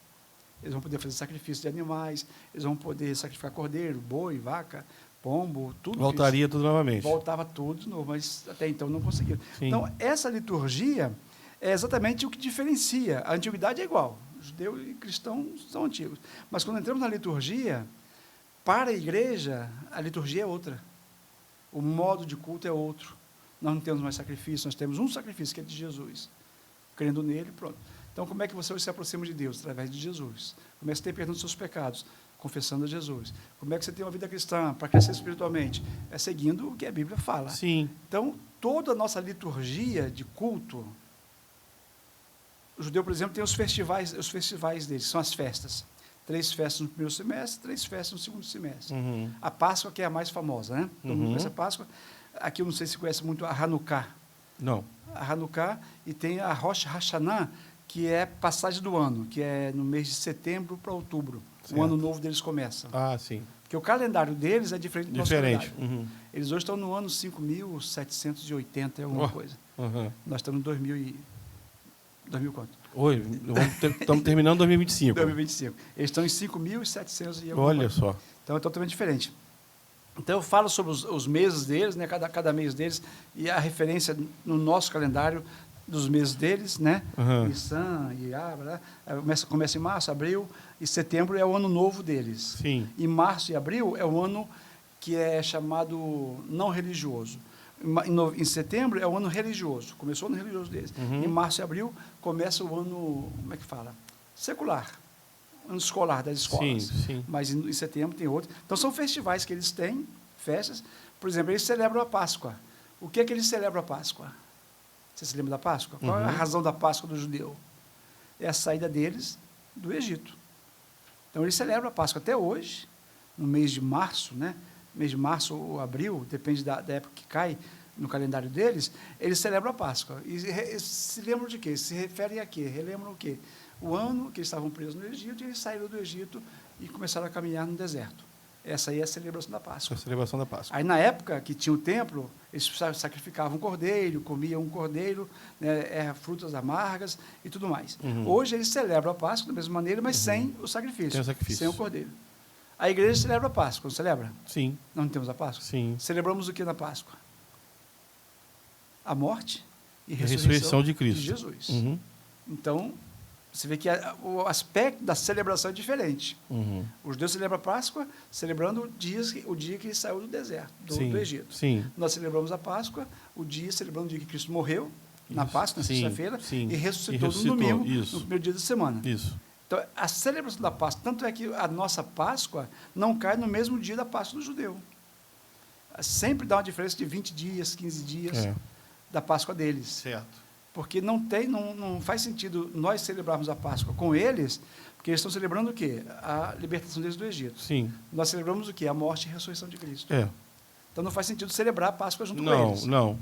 Eles vão poder fazer sacrifício de animais, eles vão poder sacrificar cordeiro, boi, vaca, pombo, tudo. Voltaria tudo novamente. Voltava tudo de novo, mas até então não conseguiram. Sim. Então, essa liturgia é exatamente o que diferencia. A antiguidade é igual, judeu e cristão são antigos. Mas quando entramos na liturgia, para a igreja, a liturgia é outra. O modo de culto é outro. Nós não temos mais sacrifício, nós temos um sacrifício, que é de Jesus. Crendo nele, pronto. Então, como é que você se aproxima de Deus? Através de Jesus. Como é que você tem perdão dos seus pecados? Confessando a Jesus. Como é que você tem uma vida cristã para crescer espiritualmente? É seguindo o que a Bíblia fala. Sim. Então, toda a nossa liturgia de culto, o judeu, por exemplo, tem os festivais deles, são as festas. 3 festas no primeiro semestre, 3 festas no segundo semestre. A Páscoa, que é a mais famosa, né? Todo mundo conhece a Páscoa. Aqui eu não sei se conhece muito a Hanukkah. Não. A Hanukkah, e tem a Rosh Hashanah, que é passagem do ano, que é no mês de setembro para outubro. Certo. O ano novo deles começa. Ah, sim. Porque o calendário deles é diferente do nosso calendário. Diferente. Eles hoje estão no ano 5.780 e alguma coisa. Nós estamos em 2000 quanto? Oi, estamos terminando 2025. 2025. Eles estão em 5.700 e alguma Olha coisa. só. Então é totalmente diferente. Então eu falo sobre os meses deles, né, cada mês deles, e a referência no nosso calendário dos meses deles, né? Nissan, Iab, começa em março, abril, e setembro é o ano novo deles. Sim. E março e abril é o ano que é chamado não religioso. Em setembro é o ano religioso, começou o ano religioso deles. Em março e abril começa o ano, como é que fala? Secular, ano escolar das escolas. Sim, sim. Mas em setembro tem outro. Então são festivais que eles têm, festas. Por exemplo, eles celebram a Páscoa. O que é que eles celebram a Páscoa? Você se lembra da Páscoa? Qual é a razão da Páscoa do judeu? É a saída deles do Egito. Então eles celebram a Páscoa até hoje, no mês de março, né? Mês de março ou abril, depende da época que cai no calendário deles, eles celebram a Páscoa. E se lembram de quê? Se referem a quê? Relembram o quê? O ano que eles estavam presos no Egito, e eles saíram do Egito e começaram a caminhar no deserto. Essa aí é a celebração da Páscoa. A celebração da Páscoa. Aí, na época que tinha o templo, eles sacrificavam um cordeiro, comiam um cordeiro, né, frutas amargas e tudo mais. Hoje, eles celebram a Páscoa da mesma maneira, mas sem o sacrifício. Sem o sacrifício. Sem o cordeiro. A igreja celebra a Páscoa, não celebra? Sim. Nós não temos a Páscoa? Sim. Celebramos o que na Páscoa? A morte e ressurreição de Cristo. De Jesus. Então, você vê que o aspecto da celebração é diferente. Os judeus celebram a Páscoa, celebrando o dia que ele saiu do deserto, do Egito. Sim. Nós celebramos a Páscoa, celebrando o dia que Cristo morreu, na Páscoa, na sexta-feira, e ressuscitou no domingo, no primeiro dia da semana. Isso. Então, a celebração da Páscoa, tanto é que a nossa Páscoa não cai no mesmo dia da Páscoa do judeu. Sempre dá uma diferença de 20 dias, 15 dias da Páscoa deles. Certo. Porque não faz sentido nós celebrarmos a Páscoa com eles, porque eles estão celebrando o quê? A libertação deles do Egito. Sim. Nós celebramos o quê? A morte e a ressurreição de Cristo. Então não faz sentido celebrar a Páscoa junto com eles. Não.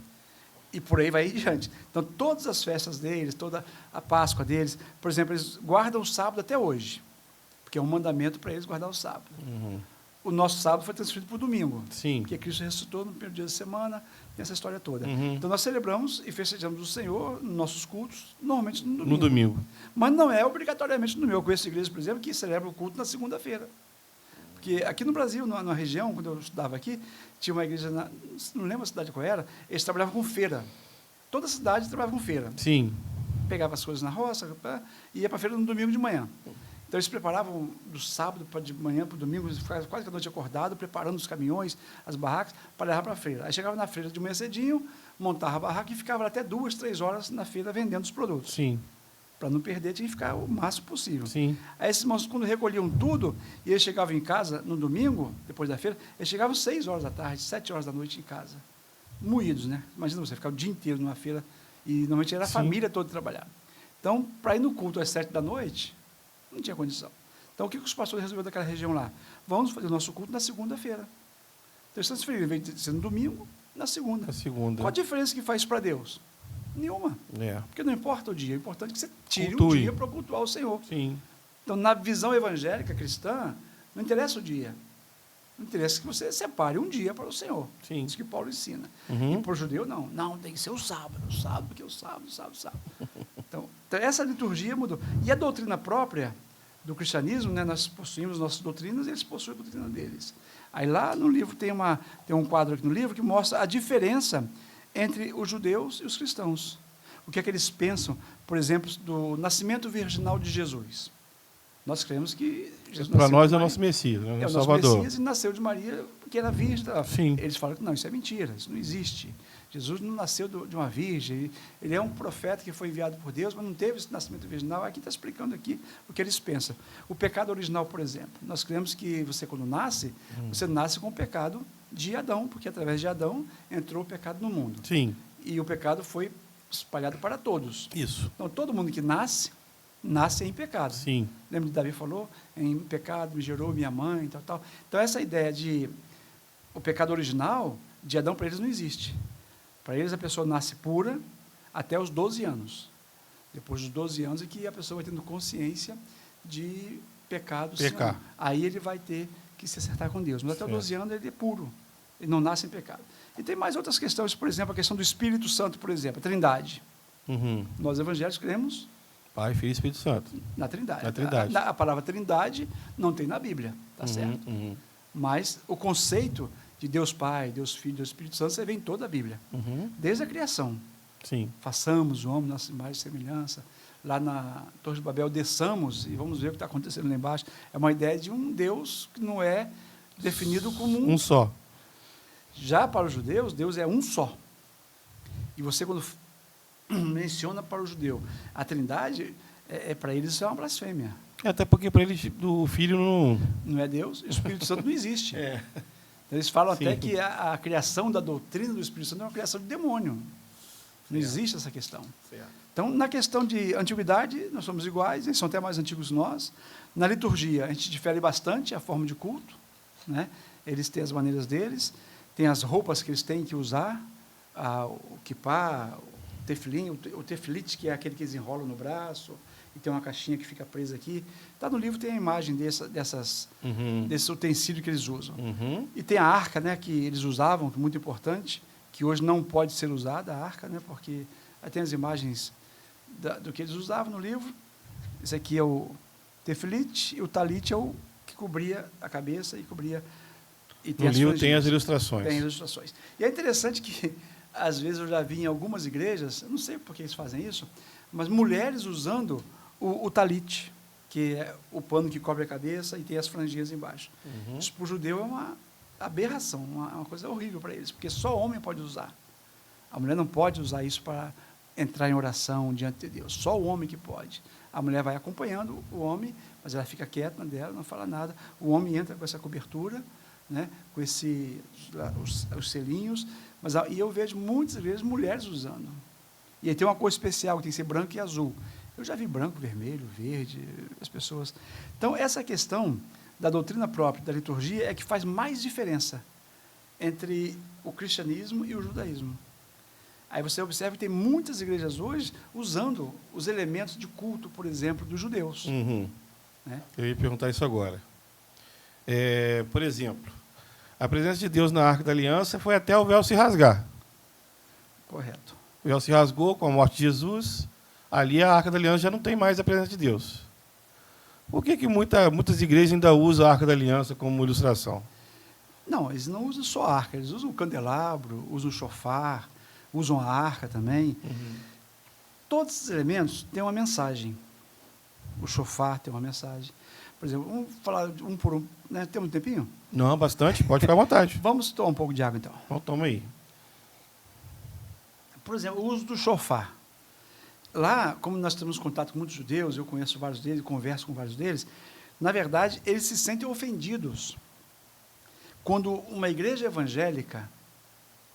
E por aí vai adiante. Então todas as festas deles, toda a Páscoa deles, por exemplo, eles guardam o sábado até hoje, porque é um mandamento para eles guardar o sábado. Uhum. O nosso sábado foi transferido para o domingo. Sim. Porque Cristo ressuscitou no primeiro dia da semana, tem essa história toda. Uhum. Então, nós celebramos e festejamos o Senhor nos nossos cultos, normalmente no domingo. No domingo. Mas não é obrigatoriamente no domingo. Eu conheço igrejas, por exemplo, que celebram o culto na segunda-feira. Porque aqui no Brasil, na região, quando eu estudava aqui, tinha uma igreja, não lembro a cidade qual era, eles trabalhavam com feira. Toda a cidade trabalhava com feira. Sim. Pegava as coisas na roça e ia para a feira no domingo de manhã. Então, eles preparavam do sábado para de manhã para o domingo, eles ficavam quase que a noite acordado, preparando os caminhões, as barracas, para levar para a feira. Aí chegava na feira de manhã cedinho, montava a barraca e ficava até 2, 3 horas na feira vendendo os produtos. Sim. Para não perder, tinha que ficar o máximo possível. Sim. Aí esses irmãos, quando recolhiam tudo, e eles chegavam em casa no domingo, depois da feira, eles chegavam 6 horas da tarde, 7 horas da noite em casa. Moídos, né? Imagina você ficar o dia inteiro numa feira, e normalmente era a família toda trabalhar. Então, para ir no culto às 7 da noite, não tinha condição. Então, o que os pastores resolveram daquela região lá? Vamos fazer o nosso culto na segunda-feira. Então, eles transferiram, em vez de ser no domingo, na segunda. Na segunda. Qual a diferença que faz para Deus? Nenhuma. Porque não importa o dia, é importante que você tire o dia para cultuar o Senhor. Sim. Então, na visão evangélica cristã, não interessa o dia. Não interessa que você separe um dia para o Senhor. Sim. Isso que Paulo ensina. Uhum. E para o judeu, não. Não, tem que ser o sábado, porque o sábado. Então, essa liturgia mudou. E a doutrina própria do cristianismo, né, nós possuímos nossas doutrinas, eles possuem a doutrina deles. Aí lá no livro tem um quadro aqui no livro que mostra a diferença entre os judeus e os cristãos. O que é que eles pensam, por exemplo, do nascimento virginal de Jesus. Nós cremos que Jesus para nós é o Maria, nosso Messias, né? é o nosso Salvador. Messias, e nasceu de Maria porque era virgem. Sim. Eles falam que não, isso é mentira, isso não existe. Jesus não nasceu de uma virgem, ele é um profeta que foi enviado por Deus, mas não teve esse nascimento virginal. Aqui está explicando aqui o que eles pensam. O pecado original, por exemplo, nós cremos que você, quando nasce, você nasce com o pecado de Adão, porque através de Adão entrou o pecado no mundo. Sim. E o pecado foi espalhado para todos. Isso. Então, todo mundo que nasce em pecado. Sim. Lembra que Davi falou? Em pecado me gerou minha mãe, tal. Então, essa ideia de o pecado original de Adão, para eles não existe. Para eles, a pessoa nasce pura até os 12 anos. Depois dos 12 anos é que a pessoa vai tendo consciência de pecado. Pecar. Aí ele vai ter que se acertar com Deus. Mas até os 12 anos ele é puro. Ele não nasce em pecado. E tem mais outras questões, por exemplo, a questão do Espírito Santo, por exemplo, a Trindade. Uhum. Nós evangélicos cremos Pai, Filho e Espírito Santo. na Trindade. Na Trindade. A palavra Trindade não tem na Bíblia, tá certo? Uhum. Mas o conceito de Deus Pai, Deus Filho, Deus Espírito Santo, você vê em toda a Bíblia, Uhum. desde a criação. Sim. Façamos o homem nossa imagem e semelhança. Lá na Torre de Babel, desçamos e vamos ver o que está acontecendo lá embaixo. É uma ideia de um Deus que não é definido como Um só. Já para os judeus, Deus é um só. E você, quando menciona para o judeu a Trindade, para eles isso é uma blasfêmia. Até porque para eles o Filho não... Não é Deus, e o Espírito Santo não existe. É. Então, eles falam Sim. até que a criação da doutrina do Espírito Santo é uma criação de demônio. Não existe essa questão. Certo. Então, na questão de antiguidade, nós somos iguais, eles são até mais antigos que nós. Na liturgia, a gente difere bastante a forma de culto, né? Eles têm as maneiras deles, tem as roupas que eles têm que usar, o kippá, o tefilim, o tefilite, que é aquele que eles enrolam no braço, e tem uma caixinha que fica presa aqui. Tá no livro, tem a imagem desse utensílio que eles usam. Uhum. E tem a arca, né, que eles usavam, que é muito importante, que hoje não pode ser usada, a arca, né, porque aí tem as imagens do que eles usavam no livro. Esse aqui é o tefilite, e o talite é o que cobria a cabeça e cobria... E No livro tem as ilustrações. Tem ilustrações. E é interessante que, às vezes, eu já vi em algumas igrejas, eu não sei por que eles fazem isso, mas mulheres usando o talite, que é o pano que cobre a cabeça e tem as franjinhas embaixo. Uhum. Isso para o judeu é uma aberração, uma coisa horrível para eles, porque só homem pode usar. A mulher não pode usar isso para entrar em oração diante de Deus. Só o homem que pode. A mulher vai acompanhando o homem, mas ela fica quieta na dela, não fala nada. O homem entra com essa cobertura, né, com os selinhos, e eu vejo muitas vezes mulheres usando. E aí tem uma cor especial, que tem que ser branco e azul. Eu já vi branco, vermelho, verde, as pessoas... Então, essa questão da doutrina própria, da liturgia, é que faz mais diferença entre o cristianismo e o judaísmo. Aí você observa que tem muitas igrejas hoje usando os elementos de culto, por exemplo, dos judeus. Uhum. Né? Eu ia perguntar isso agora. Por exemplo, a presença de Deus na Arca da Aliança foi até o véu se rasgar. Correto. O véu se rasgou com a morte de Jesus. Ali a Arca da Aliança já não tem mais a presença de Deus. Por que muitas igrejas ainda usam a Arca da Aliança como ilustração? Não, eles não usam só a arca, eles usam o candelabro, usam o chofar, usam a arca também. Uhum. Todos esses elementos têm uma mensagem. O chofar tem uma mensagem. Por exemplo, vamos falar um por um. Né? Temos um tempinho? Não, bastante. Pode ficar à vontade. Vamos tomar um pouco de água, então. Então, toma aí. Por exemplo, o uso do chofar. Lá, como nós temos contato com muitos judeus, eu conheço vários deles, converso com vários deles, na verdade, eles se sentem ofendidos quando uma igreja evangélica,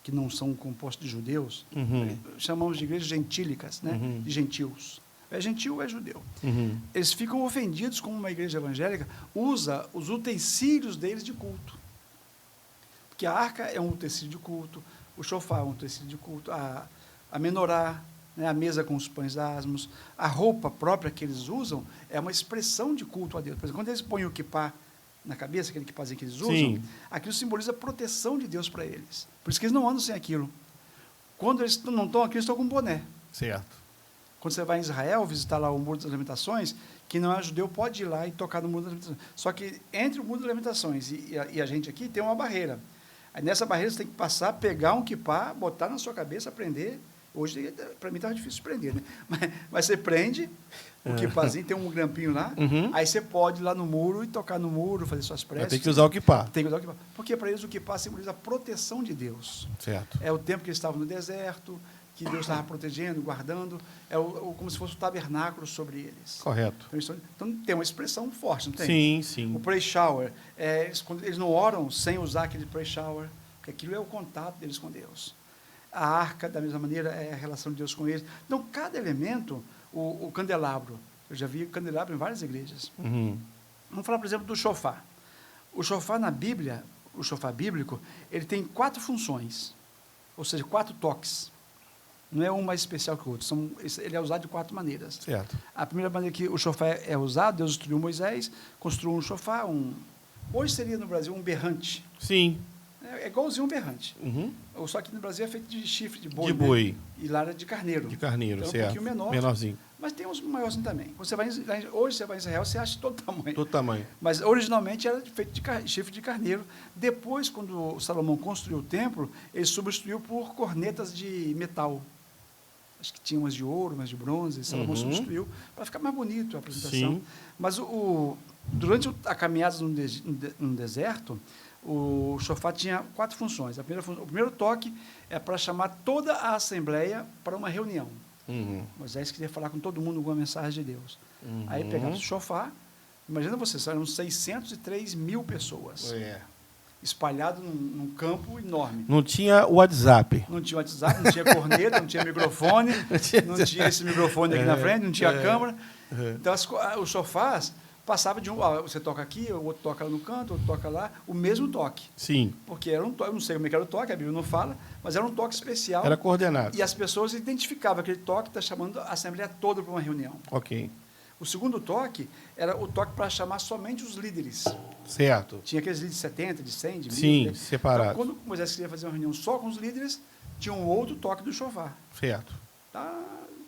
que não são compostos de judeus, Uhum. chamamos de igrejas gentílicas, né? Uhum. De gentios. É gentil ou é judeu. Uhum. Eles ficam ofendidos como uma igreja evangélica usa os utensílios deles de culto. Porque a arca é um utensílio de culto, o chofar é um utensílio de culto, a menorá, né, a mesa com os pães asmos, a roupa própria que eles usam é uma expressão de culto a Deus. Por exemplo, quando eles põem o kippá na cabeça, aquele kippázinho que eles usam, Sim. aquilo simboliza a proteção de Deus para eles. Por isso que eles não andam sem aquilo. Quando eles não estão aqui, eles estão com um boné. Certo. Quando você vai em Israel, visitar lá o Muro das Lamentações, quem não é judeu pode ir lá e tocar no Muro das Lamentações. Só que entre o Muro das Lamentações e a gente aqui tem uma barreira. Aí nessa barreira você tem que passar, pegar um kippá, botar na sua cabeça, prender. Hoje, para mim, estava difícil de prender, né? Mas você prende o kippázinho, tem um grampinho lá, Uhum. aí você pode ir lá no muro e tocar no muro, fazer suas preces. Tem que usar o kippá. Tem que usar o kippá. Porque para eles o kippá simboliza a proteção de Deus. Certo. É o tempo que eles estavam no deserto, que Deus estava protegendo, guardando, como se fosse um tabernáculo sobre eles. Correto. Então tem uma expressão forte, não tem? Sim, sim. O pray shower, eles não oram sem usar aquele pray shower, porque aquilo é o contato deles com Deus. A arca, da mesma maneira, é a relação de Deus com eles. Então, cada elemento, o candelabro, eu já vi candelabro em várias igrejas. Uhum. Vamos falar, por exemplo, do chofar. O chofar na Bíblia, o chofar bíblico, ele tem 4 funções, ou seja, 4 toques. Não é um mais especial que o outro, ele é usado de 4 maneiras. Certo. A primeira maneira que o chofar é usado, Deus instruiu Moisés, construiu um chofar, hoje seria no Brasil um berrante. Sim. É igualzinho um berrante. Uhum. Só que no Brasil é feito de chifre de boi. De boi. Né? E lá era de carneiro. De carneiro, então, certo. É um pouquinho menor. Menorzinho. Mas tem uns maiorzinhos também. Hoje você vai em Israel, você acha todo tamanho. Todo tamanho. Mas originalmente era feito de chifre de carneiro. Depois, quando Salomão construiu o templo, ele substituiu por cornetas de metal. Acho que tinha umas de ouro, umas de bronze. Salomão substituiu para ficar mais bonito a apresentação. Sim. Mas durante a caminhada no deserto, o chofar tinha 4 funções. O primeiro toque é para chamar toda a assembleia para uma reunião. Uhum. Moisés queria falar com todo mundo alguma mensagem de Deus. Uhum. Aí pegava o chofar, imagina vocês, eram 603 mil pessoas, espalhadas num campo enorme. Não tinha WhatsApp. Não tinha WhatsApp, não tinha corneta, não tinha microfone, não tinha esse microfone aqui na frente, não tinha câmera. Então, os chofás passavam de você toca aqui, o outro toca lá no canto, o outro toca lá, o mesmo toque. Sim. Porque era um toque, eu não sei como é que era o toque, a Bíblia não fala, mas era um toque especial. Era coordenado. E as pessoas identificavam aquele toque, está chamando a assembleia toda para uma reunião. Ok. O segundo toque era o toque para chamar somente os líderes. Certo. Tinha aqueles líderes de 70, de 100, de 1000. Sim, né? separado. Então, quando Moisés queria fazer uma reunião só com os líderes, tinha um outro toque do chofar. Certo. Tá,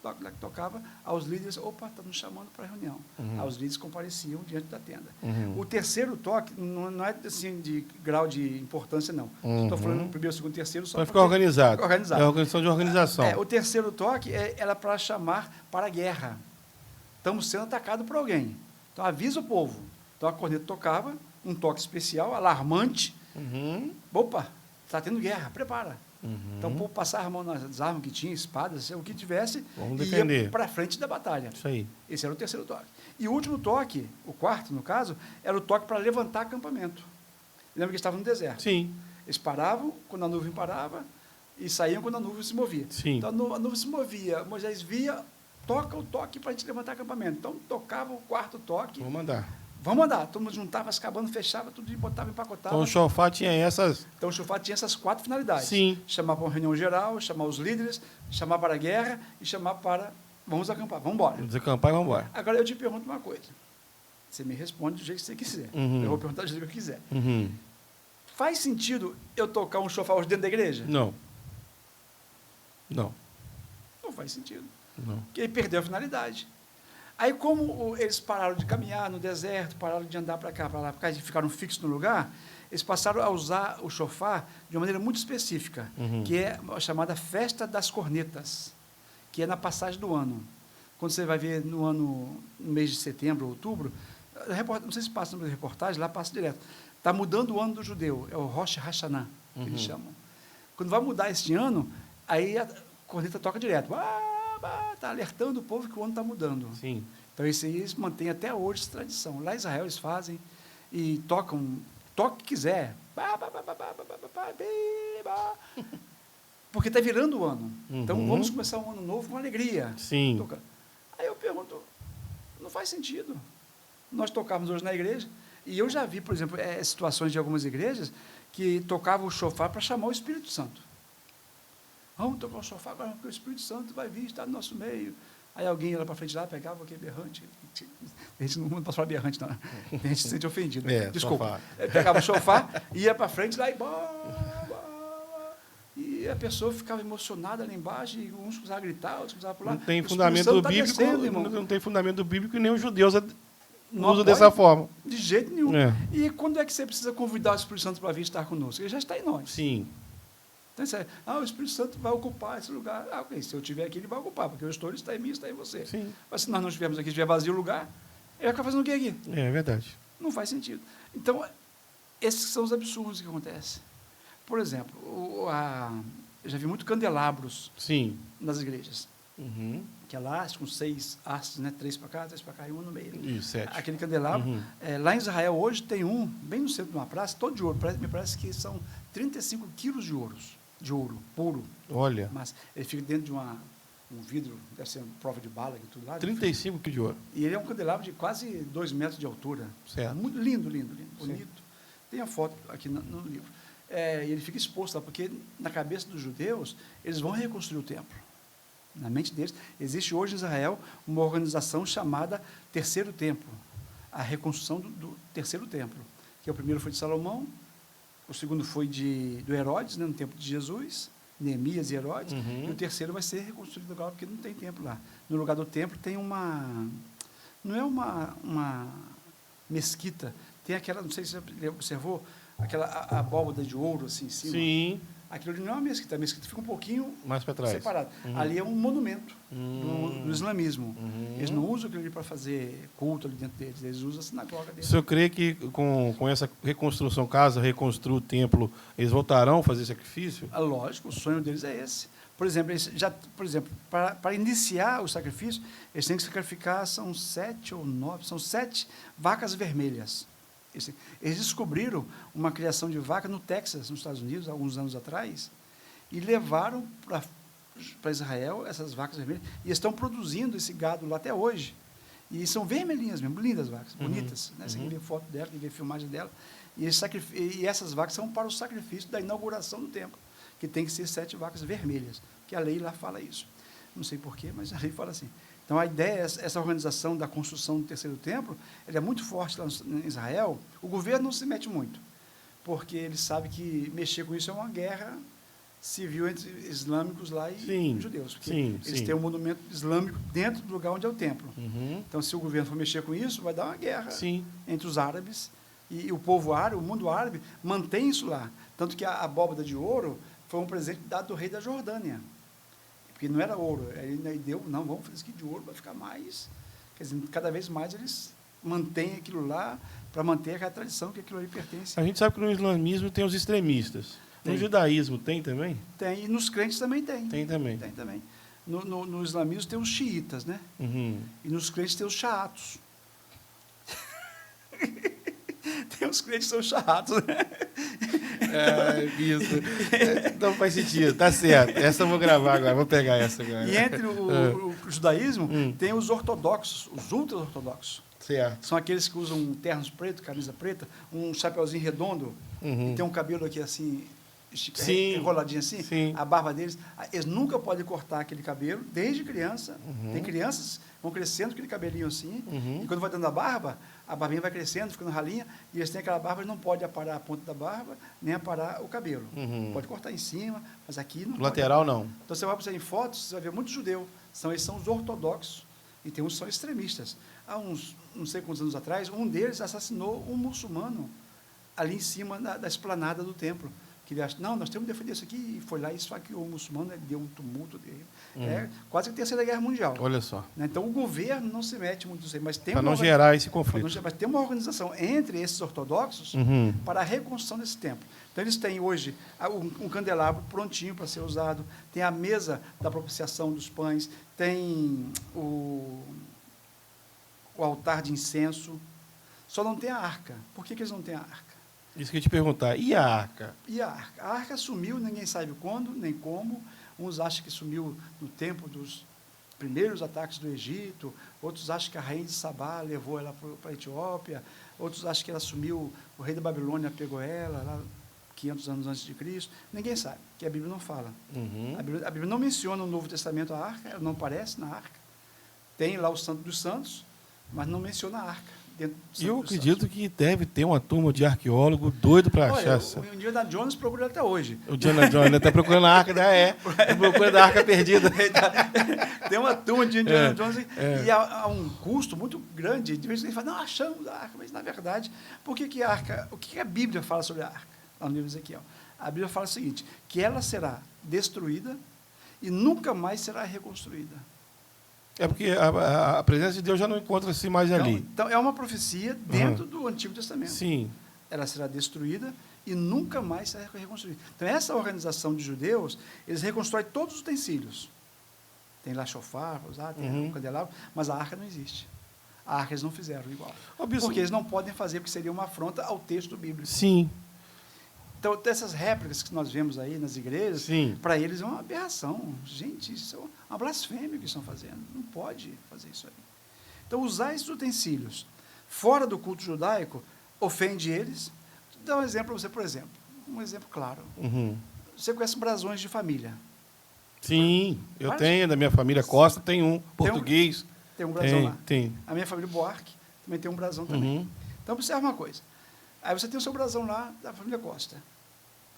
toque lá que tocava, aos líderes, opa, está nos chamando para a reunião. Uhum. Aos líderes compareciam diante da tenda. Uhum. O terceiro toque não é assim de grau de importância, não. Estou falando primeiro, segundo, terceiro, só para ficar organizado. Organizado. É a organização de organização. O terceiro toque era para chamar para a guerra. Estamos sendo atacados por alguém. Então, avisa o povo. Então, a corneta tocava, um toque especial, alarmante. Uhum. Opa, está tendo guerra, prepara. Então, o povo passava a mão nas armas que tinha, espadas, o que tivesse, Vamos e defender. ia para frente da batalha. Isso aí. Esse era o terceiro toque. E o último toque, o quarto, no caso, era o toque para levantar acampamento. Lembra que eles estavam no deserto? Sim. Eles paravam quando a nuvem parava e saíam quando a nuvem se movia. Sim. Então, a nuvem se movia, Moisés via, toca o toque para a gente levantar acampamento. Então, tocava o quarto toque. Vamos mandar. Vamos andar. Todo mundo juntava as cabanas, fechava tudo e botava, empacotava. Então o chofar tinha essas. Então, o chofar tinha essas 4 finalidades. Sim. Chamar para uma reunião geral, chamar os líderes, chamar para a guerra e chamar para... Vamos acampar, vamos embora. Desacampar e vamos embora. Agora, eu te pergunto uma coisa. Você me responde do jeito que você quiser. Eu vou perguntar do jeito que eu quiser. Faz sentido eu tocar um chofar hoje dentro da igreja? Não. Não. Não faz sentido. Não. Porque ele perdeu a finalidade. Aí, como eles pararam de caminhar no deserto, pararam de andar para cá, para lá, porque eles ficaram fixos no lugar, eles passaram a usar o chofar de uma maneira muito específica, que é a chamada Festa das Cornetas, que é na passagem do ano. Quando você vai ver no mês de setembro, outubro, não sei se passa no reportagem, lá passa direto. Está mudando o ano do judeu, é o Rosh Hashanah, que eles chamam. Quando vai mudar este ano, aí a corneta toca direto. Está alertando o povo que o ano está mudando. Sim. Então, isso aí eles mantêm até hoje essa tradição. Lá em Israel eles fazem e tocam, toque que quiser. Porque está virando o ano. Então, vamos começar um ano novo com alegria. Sim. Tocando. Aí eu pergunto, não faz sentido. Nós tocávamos hoje na igreja, e eu já vi, por exemplo, situações de algumas igrejas que tocavam o chofar para chamar o Espírito Santo. Vamos tocar o chofar agora, porque o Espírito Santo vai vir, está no nosso meio. Aí alguém ia lá para frente lá, pegava aquele berrante. A gente não pode falar berrante, não. A gente se sente ofendido. Desculpa. Pegava o chofar, ia para frente lá e a pessoa ficava emocionada lá embaixo, e uns começavam a gritar, outros começavam a pular. Não tem fundamento bíblico, descendo, não tem fundamento bíblico e nem os judeus não usam dessa forma. De jeito nenhum. E quando é que você precisa convidar o Espírito Santo para vir estar conosco? Ele já está em nós. Sim. Então, o Espírito Santo vai ocupar esse lugar. Ok, se eu estiver aqui, ele vai ocupar, porque eu estou, ele está em mim, está em você. Sim. Mas se nós não estivermos aqui, estiver vazio o lugar, ele vai ficar fazendo o que aqui? É verdade. Não faz sentido. Então, esses são os absurdos que acontecem. Por exemplo, eu já vi muito candelabros nas igrejas. Que é lá, com 6 hastes, né? 3 para cá, 3 para cá e 1 no meio. Isso, 7. Aquele candelabro. Lá em Israel, hoje, tem um, bem no centro de uma praça, todo de ouro. Me parece que são 35 quilos de ouro puro. Olha. Mas ele fica dentro de um vidro, deve ser uma prova de bala e tudo lá. 35 quilos de ouro. E ele é um candelabro de quase 2 metros de altura. Certo. Muito lindo, bonito. Tem a foto aqui no livro. E ele fica exposto lá, porque na cabeça dos judeus, eles vão reconstruir o templo. Na mente deles, existe hoje em Israel uma organização chamada Terceiro Templo, a reconstrução do Terceiro Templo, que o primeiro foi de Salomão, o segundo foi do Herodes, né, no tempo de Jesus, Neemias e Herodes, e o terceiro vai ser reconstruído agora, porque não tem templo lá. No lugar do templo tem não é uma mesquita, tem aquela, não sei se você observou, aquela abóbada de ouro assim em cima. Sim. Aquilo ali não é uma mesquita, a mesquita fica um pouquinho mais para trás, separado. Ali é um monumento do islamismo. Eles não usam aquilo ali para fazer culto ali dentro deles, eles usam a sinagoga deles. O senhor crê que com essa reconstrução, caso reconstrua o templo, eles voltarão a fazer sacrifício? Lógico, o sonho deles é esse. Por exemplo, para iniciar o sacrifício, eles têm que sacrificar, são 7 ou 9, são 7 vacas vermelhas. Eles descobriram uma criação de vaca no Texas, nos Estados Unidos, alguns anos atrás, e levaram para Israel essas vacas vermelhas, e estão produzindo esse gado lá até hoje. E são vermelhinhas mesmo, lindas vacas, bonitas. Né? Você vê foto dela, vê filmagem dela. E essas vacas são para o sacrifício da inauguração do templo, que tem que ser 7 vacas vermelhas, que a lei lá fala isso. Não sei porquê, mas a lei fala assim. Então, a ideia, essa organização da construção do terceiro templo, ela é muito forte lá em Israel. O governo não se mete muito, porque ele sabe que mexer com isso é uma guerra civil entre islâmicos lá e judeus. Porque eles têm um monumento islâmico dentro do lugar onde é o templo. Então, se o governo for mexer com isso, vai dar uma guerra entre os árabes. E o povo árabe, o mundo árabe, mantém isso lá. Tanto que a abóbada de ouro foi um presente dado do rei da Jordânia. Porque não era ouro, ele deu, não, vamos fazer isso aqui de ouro, vai ficar mais. Quer dizer, cada vez mais eles mantêm aquilo lá para manter aquela tradição que aquilo ali pertence. A gente sabe que no islamismo tem os extremistas. No judaísmo tem também? Tem, e nos crentes também tem. Tem também. Tem também. No islamismo tem os xiitas, né? Uhum. E nos crentes tem os chatos. Tem uns crentes que são chatos, né? Isso. Não faz sentido, tá certo. Essa eu vou gravar agora, vou pegar essa agora. E entre o judaísmo, tem os ortodoxos, os ultra-ortodoxos. Certo. São aqueles que usam ternos pretos, camisa preta, um chapeuzinho redondo, e tem um cabelo aqui assim, Sim. enroladinho assim, Sim. a barba deles. Eles nunca podem cortar aquele cabelo, desde criança. Tem crianças que vão crescendo com aquele cabelinho assim, e quando vai dando a barbinha vai crescendo, ficando ralinha, e eles têm aquela barba, eles não podem aparar a ponta da barba, nem aparar o cabelo. Pode cortar em cima, mas aqui não Lateral pode. não. Então você vai em fotos, você vai ver muitos judeus. Eles são os ortodoxos, e tem uns que são extremistas. Há uns, não sei quantos anos atrás, um deles assassinou um muçulmano ali em cima da esplanada do templo. Que ele acha, não, nós temos que defender isso aqui, e foi lá e esfaqueou o muçulmano, deu um tumulto dele. Quase que a Terceira Guerra Mundial. Olha só. Né? Então, o governo não se mete muito nisso aí, mas tem Para não gerar esse conflito. mas tem uma organização entre esses ortodoxos para a reconstrução desse templo. Então, eles têm hoje um candelabro prontinho para ser usado, tem a mesa da propiciação dos pães, tem o altar de incenso, só não tem a arca. Por que eles não têm a arca? Isso que eu ia te perguntar. E a arca? E a arca? A arca sumiu, ninguém sabe quando, nem como. Uns acham que sumiu no tempo dos primeiros ataques do Egito, outros acham que a rainha de Sabá levou ela para a Etiópia, outros acham que ela sumiu, o rei da Babilônia pegou ela, lá 500 anos antes de Cristo. Ninguém sabe, que a Bíblia não fala. A Bíblia não menciona no Novo Testamento a arca, ela não aparece na arca. Tem lá o Santo dos Santos, mas não menciona a arca. E eu acredito que deve ter uma turma de arqueólogo doido para achar essa. O Indiana Jones procura até hoje. O Indiana Jones está procurando a arca está procurando a arca perdida. Tem uma turma de Indiana Jones e há um custo muito grande. De vez em quando ele fala, não, achamos a arca, mas na verdade, por que a arca, o que a Bíblia fala sobre a arca? Lá no livro de Ezequiel. A Bíblia fala o seguinte, que ela será destruída e nunca mais será reconstruída. É porque a presença de Deus já não encontra-se mais ali. Então, é uma profecia dentro do Antigo Testamento. Sim. Ela será destruída e nunca mais será reconstruída. Então, essa organização de judeus, eles reconstroem todos os utensílios. Tem lá chofar, tem candelabro, mas a arca não existe. A arca eles não fizeram igual. Porque eles não podem fazer, porque seria uma afronta ao texto bíblico. Sim. Então, essas réplicas que nós vemos aí nas igrejas, para eles é uma aberração. Gente, isso é uma blasfêmia que estão fazendo. Não pode fazer isso aí. Então, usar esses utensílios fora do culto judaico ofende eles. Vou dar um exemplo para você, por exemplo. Um exemplo claro. Você conhece brasões de família? Sim, eu tenho, da minha família Costa, tem um português. Tem um brasão lá. Tem. A minha família Buarque também tem um brasão também. Então, observa uma coisa. Aí você tem o seu brasão lá da família Costa,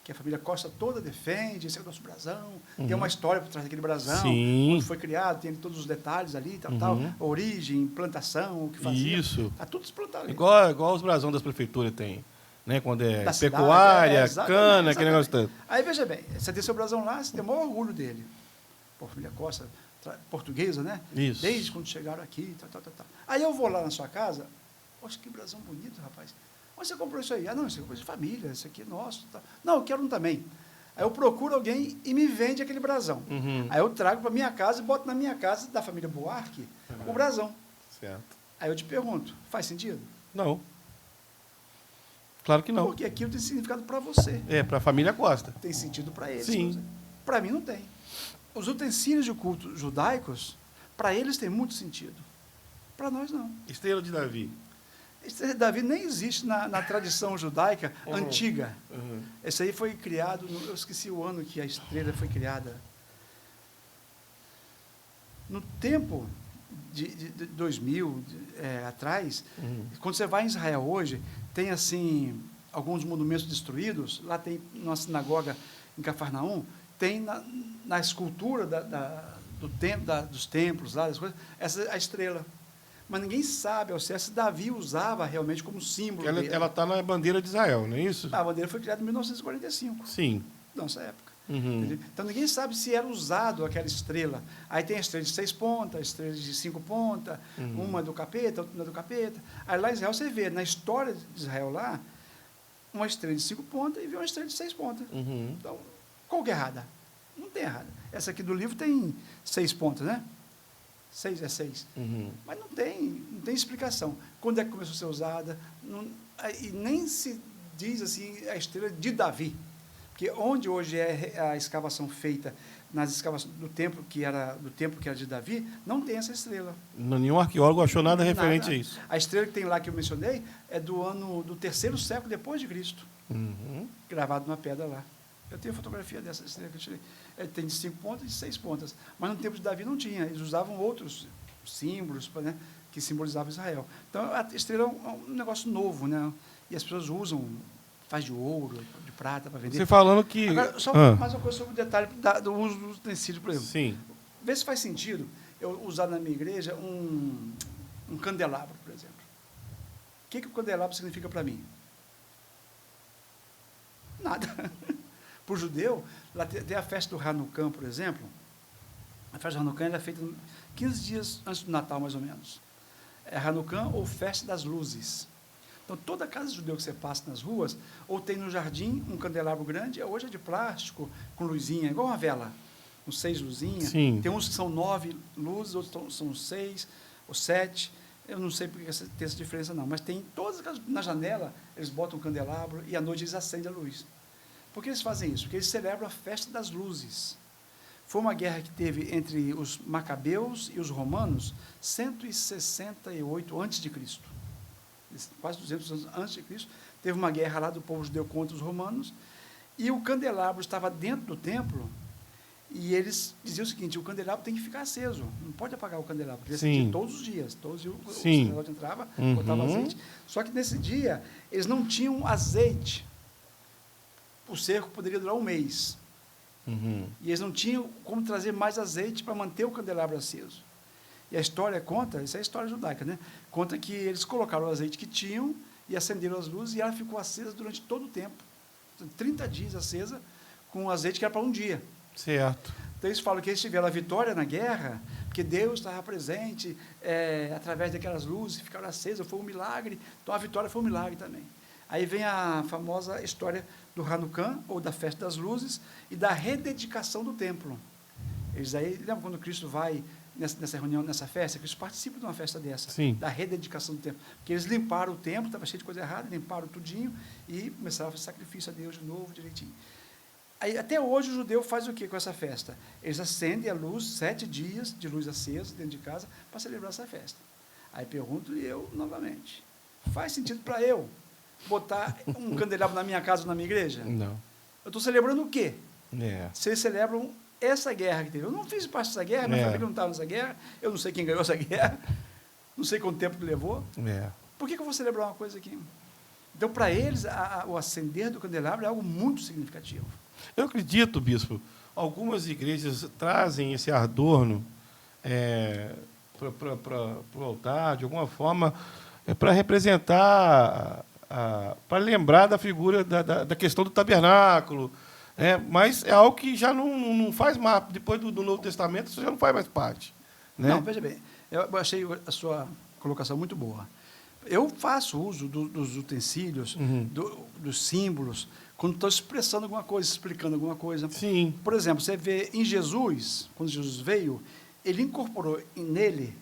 que a família Costa toda defende, esse é o nosso brasão, tem uma história por trás daquele brasão, quando foi criado, tem todos os detalhes ali, tal, a origem, plantação, o que fazia. Isso. Está tudo explantado ali. Igual os brasões das prefeituras tem, né? Quando é da pecuária, cidade, cana, aquele negócio todo. Aí, veja bem, você tem seu brasão lá, você tem o maior orgulho dele. Pô, família Costa, portuguesa, né? Isso. Desde quando chegaram aqui, tal. Aí eu vou lá na sua casa, poxa, que brasão bonito, rapaz. Onde você comprou isso aí? Ah, não, isso é coisa de família, isso aqui é nosso. Tá. Não, eu quero um também. Aí eu procuro alguém e me vende aquele brasão. Aí eu trago para minha casa e boto na minha casa, da família Buarque, o brasão. Certo. Aí eu te pergunto, faz sentido? Não. Claro que não. Porque aquilo tem significado para você. É, para a família Costa. Tem sentido para eles. Sim. Para mim não tem. Os utensílios de culto judaicos, para eles tem muito sentido. Para nós não. Estrela de Davi. Estrela de Davi nem existe na tradição judaica antiga. Esse aí foi criado, eu esqueci o ano que a estrela foi criada. No tempo de 2000 atrás, quando você vai em Israel hoje, tem assim alguns monumentos destruídos. Lá tem uma sinagoga em Cafarnaum, tem na escultura dos templos lá, das coisas, a estrela. Mas ninguém sabe ao certo se Davi usava realmente como símbolo dele. Ela está na bandeira de Israel, não é isso? A bandeira foi criada em 1945. Sim. Nossa época. Então, ninguém sabe se era usado aquela estrela. Aí tem a estrela de 6 pontas, a estrela de 5 pontas, uma do capeta, outra do capeta. Aí lá em Israel você vê, na história de Israel lá, uma estrela de 5 pontas e vê uma estrela de 6 pontas. Uhum. Então, qual que é errada? Não tem errada. Essa aqui do livro tem 6 pontas, né? 6 é 6. Uhum. Mas não tem explicação. Quando é que começou a ser usada? E nem se diz assim a estrela de Davi. Porque onde hoje é a escavação feita nas escavações do templo que era de Davi, não tem essa estrela. Nenhum arqueólogo achou nada referente Nada. a isso. A estrela que tem lá que eu mencionei é do 3º século depois de Cristo, Uhum. gravado numa pedra lá. Eu tenho fotografia dessa estrela que eu tirei. Tem de 5 pontas e de 6 pontas. Mas no tempo de Davi não tinha. Eles usavam outros símbolos, né, que simbolizavam Israel. Então, a estrela é um negócio novo, né? E as pessoas usam, faz de ouro, de prata para vender. Você falando que... Agora, só mais uma coisa sobre o detalhe do uso do utensílio, por exemplo. Sim. Vê se faz sentido eu usar na minha igreja um candelabro, por exemplo. O que o candelabro significa para mim? Nada. Para o judeu, lá tem a festa do Hanukkah, por exemplo. A festa do Hanukkah ela é feita 15 dias antes do Natal, mais ou menos. É Hanukkah ou festa das luzes. Então, toda casa de judeu que você passa nas ruas, ou tem no jardim um candelabro grande, hoje é de plástico, com luzinha, igual uma vela, com 6 luzinhas. Sim. Tem uns que são 9 luzes, outros são 6 ou 7. Eu não sei porque tem essa diferença, não. Mas tem todas as casas, na janela, eles botam um candelabro e à noite eles acendem a luz. Por que eles fazem isso? Porque eles celebram a festa das luzes. Foi uma guerra que teve entre os macabeus e os romanos, 168 a.C., quase 200 anos antes de Cristo, teve uma guerra lá do povo judeu contra os romanos, e o candelabro estava dentro do templo, e eles diziam o seguinte: o candelabro tem que ficar aceso, não pode apagar o candelabro, porque acendia todos os dias, todos os dias o sacerdote entrava, botava azeite, só que nesse dia eles não tinham azeite, o cerco poderia durar um mês, e eles não tinham como trazer mais azeite para manter o candelabro aceso. E a história conta, isso é a história judaica, né? Conta que eles colocaram o azeite que tinham e acenderam as luzes, e ela ficou acesa durante todo o tempo. 30 dias acesa, com o azeite que era para um dia. Certo. Então eles falam que eles tiveram a vitória na guerra, porque Deus estava presente através daquelas luzes, ficaram acesas, foi um milagre. Então a vitória foi um milagre também. Aí vem a famosa história do Hanukkah, ou da festa das luzes, e da rededicação do templo. Eles aí, lembra quando Cristo vai nessa reunião, nessa festa? Cristo participa de uma festa dessa, Sim. da rededicação do templo. Porque eles limparam o templo, estava cheio de coisa errada, limparam tudinho e começaram a fazer sacrifício a Deus de novo, direitinho. Aí, até hoje o judeu faz o que com essa festa? Eles acendem a luz, 7 dias de luz acesa dentro de casa, para celebrar essa festa. Aí pergunto eu novamente: faz sentido para eu botar um candelabro na minha casa ou na minha igreja? Não. Eu estou celebrando o quê? É. Se eles celebram essa guerra que teve. Eu não fiz parte dessa guerra, minha família não estava nessa guerra, eu não sei quem ganhou essa guerra, não sei quanto tempo que levou. É. Por que eu vou celebrar uma coisa aqui? Então, para eles, o acender do candelabro é algo muito significativo. Eu acredito, bispo, algumas igrejas trazem esse adorno para o altar, de alguma forma, para representar, para lembrar da figura da questão do tabernáculo. Mas é algo que já não faz mais, depois do Novo Testamento, isso já não faz mais parte. Né? Não, veja bem, eu achei a sua colocação muito boa. Eu faço uso dos utensílios, dos símbolos, quando estou expressando alguma coisa, explicando alguma coisa. Sim. Por exemplo, você vê em Jesus, quando Jesus veio, ele incorporou nele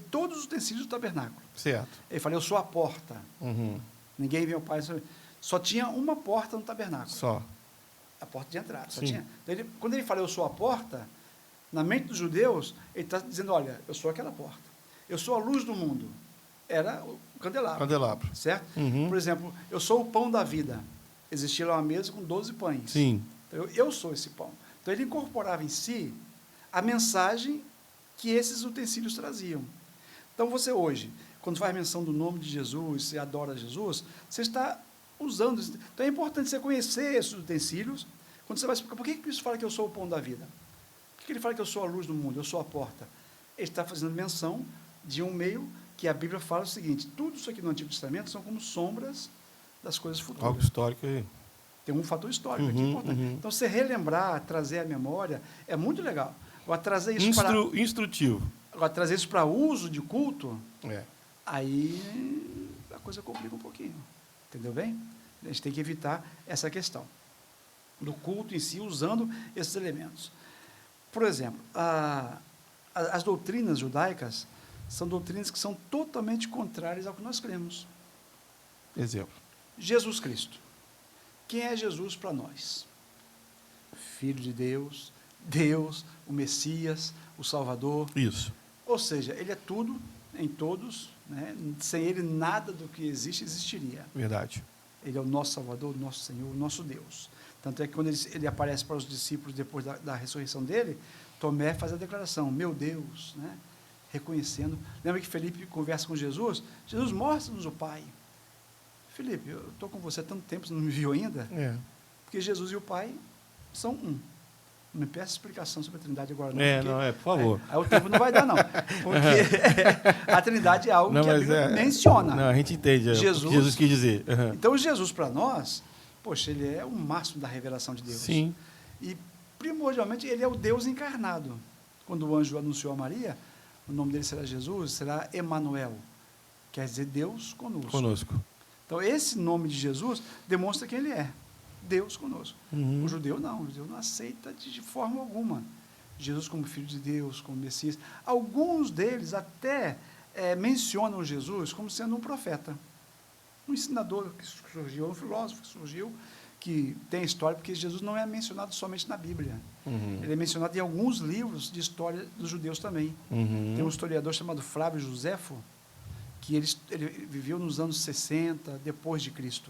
todos os utensílios do tabernáculo. Certo. Ele falou: eu sou a porta. Ninguém vê o Pai. Só tinha uma porta no tabernáculo. Só. A porta de entrada. Só Sim. tinha. Então, quando ele fala eu sou a porta, na mente dos judeus, ele está dizendo: olha, eu sou aquela porta. Eu sou a luz do mundo. Era o candelabro. Candelabro. Certo? Por exemplo, eu sou o pão da vida. Existia lá uma mesa com 12 pães. Sim. Então, eu sou esse pão. Então, ele incorporava em si a mensagem que esses utensílios traziam. Então, você hoje, quando faz menção do nome de Jesus, você adora Jesus, você está usando isso. Então, é importante você conhecer esses utensílios. Quando você vai explicar, por que Cristo fala que eu sou o pão da vida? Por que ele fala que eu sou a luz do mundo, eu sou a porta? Ele está fazendo menção de um meio que a Bíblia fala o seguinte: tudo isso aqui no Antigo Testamento são como sombras das coisas futuras. Algo histórico aí. Tem um fator histórico aqui importante. Então, você relembrar, trazer a memória, é muito legal. Agora, trazer isso instrutivo. Agora, trazer isso para uso de culto, É. aí a coisa complica um pouquinho. Entendeu bem? A gente tem que evitar essa questão do culto em si, usando esses elementos. Por exemplo, as doutrinas judaicas são doutrinas que são totalmente contrárias ao que nós cremos. Exemplo. Jesus Cristo. Quem é Jesus para nós? Filho de Deus, Deus, o Messias, o Salvador. Isso. Ou seja, ele é tudo em todos, né? Sem ele nada do que existe existiria. Verdade. Ele é o nosso Salvador, o nosso Senhor, o nosso Deus. Tanto é que quando ele aparece para os discípulos depois da ressurreição dele, Tomé faz a declaração, meu Deus, né? Reconhecendo. Lembra que Felipe conversa com Jesus? Jesus, mostra-nos o Pai. Felipe, eu estou com você há tanto tempo, você não me viu ainda? É. Porque Jesus e o Pai são um. Não me peça explicação sobre a Trindade agora, não. Por favor. Aí o tempo não vai dar, não. Porque a Trindade é algo que a Bíblia menciona. Não, a gente entende o que Jesus quis dizer. Uhum. Então, Jesus, para nós, poxa, ele é o máximo da revelação de Deus. Sim. E, primordialmente, ele é o Deus encarnado. Quando o anjo anunciou a Maria, o nome dele será Jesus, será Emanuel. Quer dizer, Deus conosco. Conosco. Então, esse nome de Jesus demonstra quem ele é. Deus conosco. Uhum. O judeu não aceita de forma alguma Jesus como Filho de Deus, como Messias. Alguns deles até mencionam Jesus como sendo um profeta, um ensinador que surgiu, um filósofo que surgiu, que tem história, porque Jesus não é mencionado somente na Bíblia. Uhum. Ele é mencionado em alguns livros de história dos judeus também. Uhum. Tem um historiador chamado Flávio Josefo, que ele viveu nos anos 60, depois de Cristo.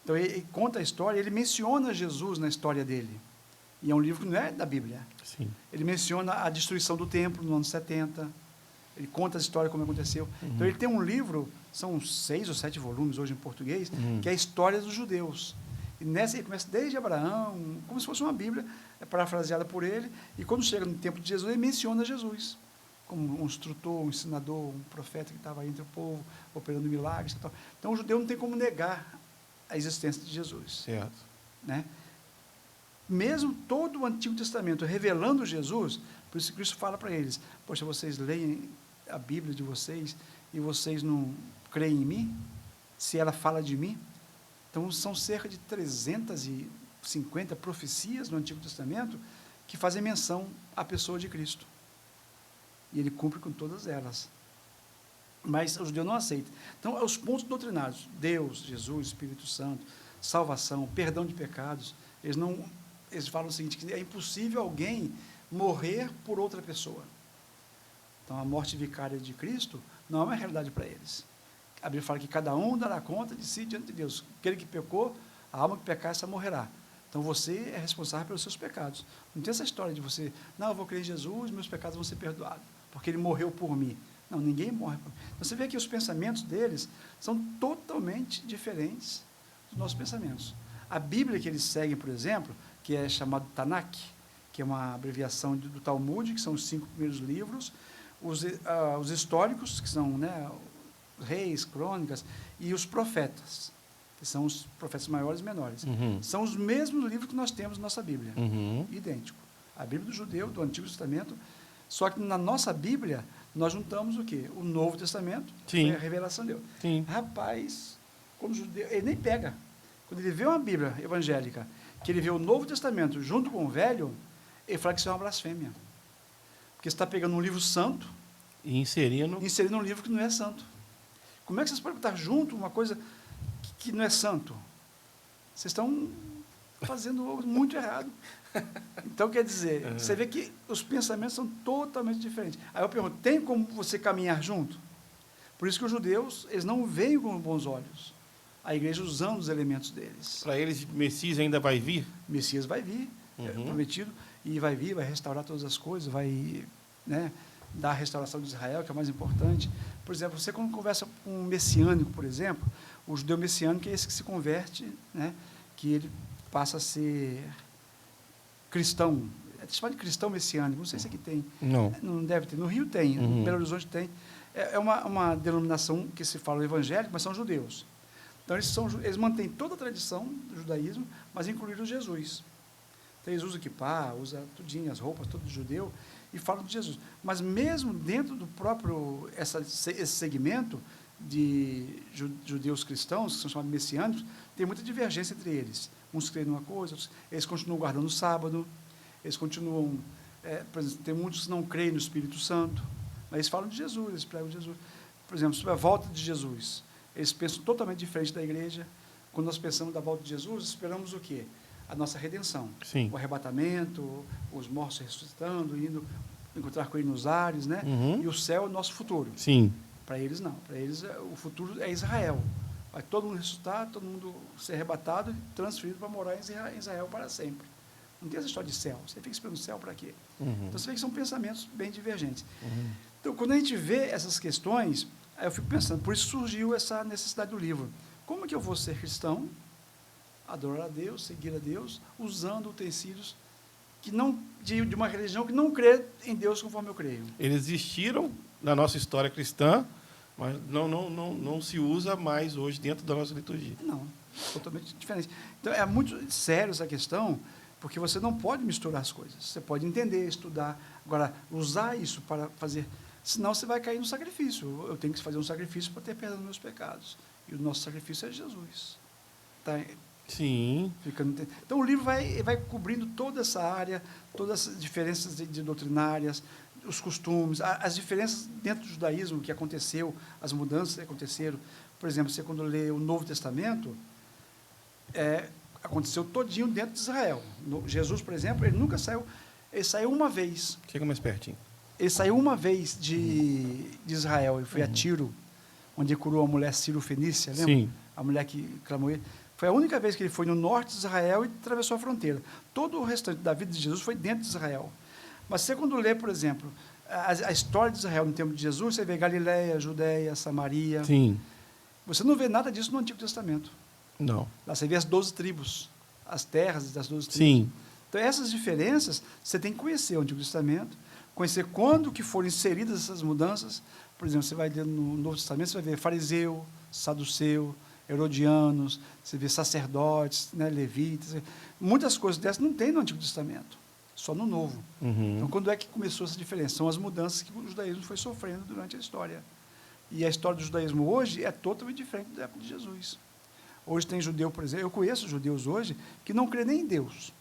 Então, ele conta a história, ele menciona Jesus na história dele. E é um livro que não é da Bíblia. Sim. Ele menciona a destruição do templo no ano 70. Ele conta a história como aconteceu. Uhum. Então, ele tem um livro, são 6 ou 7 volumes hoje em português, que é a história dos judeus. E nessa ele começa desde Abraão, como se fosse uma Bíblia, parafraseada por ele. E quando chega no tempo de Jesus, ele menciona Jesus como um instrutor, um ensinador, um profeta que estava aí entre o povo, operando milagres. Tal. Então, o judeu não tem como negar a existência de Jesus. Certo. Né? Mesmo todo o Antigo Testamento revelando Jesus, por isso Cristo fala para eles, poxa, vocês leem a Bíblia de vocês e vocês não creem em mim? Se ela fala de mim? Então, são cerca de 350 profecias no Antigo Testamento que fazem menção à pessoa de Cristo. E ele cumpre com todas elas. Mas o judeu não aceita. Então, os pontos doutrinários, Deus, Jesus, Espírito Santo, salvação, perdão de pecados, eles falam o seguinte, que é impossível alguém morrer por outra pessoa. Então, a morte vicária de Cristo não é uma realidade para eles. A Bíblia fala que cada um dará conta de si diante de Deus. Aquele que pecou, a alma que pecar, essa morrerá. Então, você é responsável pelos seus pecados. Não tem essa história de você, não, eu vou crer em Jesus, meus pecados vão ser perdoados, porque ele morreu por mim. Não, ninguém morre por mim. Então, você vê que os pensamentos deles são totalmente diferentes dos nossos pensamentos. A Bíblia que eles seguem, por exemplo, que é chamado Tanakh, que é uma abreviação do Talmud, que são os 5 primeiros livros, os históricos, que são, né, os reis, crônicas, e os profetas, que são os profetas maiores e menores. Uhum. São os mesmos livros que nós temos na nossa Bíblia. Uhum. Idêntico. A Bíblia do judeu, do Antigo Testamento, só que na nossa Bíblia, nós juntamos o quê? O Novo Testamento, Sim. que é a revelação de Deus. Sim. Rapaz, como judeu, ele nem pega. Quando ele vê uma Bíblia evangélica, que ele vê o Novo Testamento junto com o Velho, ele fala que isso é uma blasfêmia. Porque você está pegando um livro santo E inserindo um livro que não é santo. Como é que vocês podem botar junto uma coisa que não é santo? Vocês estão fazendo algo muito errado. Então, quer dizer, você vê que os pensamentos são totalmente diferentes. Aí eu pergunto, tem como você caminhar junto? Por isso que os judeus, eles não veem com bons olhos a igreja usando os elementos deles. para eles, Messias ainda vai vir? O Messias vai vir, é prometido, e vai vir, vai restaurar todas as coisas, vai, né, dar a restauração de Israel, que é o mais importante. Por exemplo, você quando conversa com um messiânico, por exemplo, o judeu messiânico é esse que se converte, né, que ele passa a ser cristão. Se chama de cristão messiânico, não sei se aqui tem. Não. Não deve ter. No Rio tem, no Belo Horizonte tem. É uma denominação que se fala evangélico, mas são judeus. Então, eles mantêm toda a tradição do judaísmo, mas incluíram Jesus. Então, eles usam kippá, usam tudinho, as roupas, tudo de judeu, e falam de Jesus. Mas mesmo dentro do próprio esse segmento, judeus cristãos, que são chamados messiânicos, tem muita divergência entre eles. Uns creem numa coisa, outros, eles continuam guardando o sábado, eles continuam... por exemplo, tem muitos que não creem no Espírito Santo, mas eles falam de Jesus, eles pregam de Jesus. Por exemplo, sobre a volta de Jesus, eles pensam totalmente diferente da igreja. Quando nós pensamos da volta de Jesus, esperamos o quê? A nossa redenção. Sim. O arrebatamento, os mortos ressuscitando, indo encontrar com ele nos ares, né? Uhum. E o céu é o nosso futuro. Sim. Para eles, não. Para eles, o futuro é Israel. Vai todo mundo ressuscitar, todo mundo ser arrebatado e transferido para morar em Israel para sempre. Não tem essa história de céu. Você fica esperando o céu para quê? Uhum. Então, você vê que são pensamentos bem divergentes. Uhum. Então, quando a gente vê essas questões, aí eu fico pensando, por isso surgiu essa necessidade do livro. Como que eu vou ser cristão, adorar a Deus, seguir a Deus, usando utensílios que não, de uma religião que não crê em Deus conforme eu creio? Eles existiram na nossa história cristã, mas não se usa mais hoje dentro da nossa liturgia. Não, totalmente diferente. Então, é muito sério essa questão, porque você não pode misturar as coisas. Você pode entender, estudar. Agora, usar isso para fazer... Senão, você vai cair no sacrifício. Eu tenho que fazer um sacrifício para ter perdão dos meus pecados. E o nosso sacrifício é Jesus. Tá? Sim. Então, o livro vai cobrindo toda essa área, todas as diferenças de doutrinárias, os costumes, as diferenças dentro do judaísmo que aconteceu, as mudanças que aconteceram. Por exemplo, você quando lê o Novo Testamento, aconteceu todinho dentro de Israel. Jesus, por exemplo, ele saiu uma vez. Chega mais pertinho. Ele saiu uma vez de Israel, ele foi a Tiro, onde ele curou a mulher Ciro-Fenícia, lembra? Sim. A mulher que clamou ele. Foi a única vez que ele foi no norte de Israel e atravessou a fronteira. Todo o restante da vida de Jesus foi dentro de Israel. Mas você quando lê, por exemplo, a história de Israel no tempo de Jesus, você vê Galileia, Judeia, Samaria. Sim. Você não vê nada disso no Antigo Testamento. Não. Lá você vê as 12 tribos, as terras das 12 tribos. Sim. Então, essas diferenças, você tem que conhecer o Antigo Testamento, conhecer quando que foram inseridas essas mudanças. Por exemplo, você vai ler no Novo Testamento, você vai ver fariseu, saduceu, herodianos, você vê sacerdotes, né, levitas. Muitas coisas dessas não tem no Antigo Testamento, só no Novo. Uhum. Então, quando é que começou essa diferença? São as mudanças que o judaísmo foi sofrendo durante a história. E a história do judaísmo hoje é totalmente diferente da época de Jesus. Hoje tem judeu, por exemplo, eu conheço judeus hoje que não crê nem em Deus.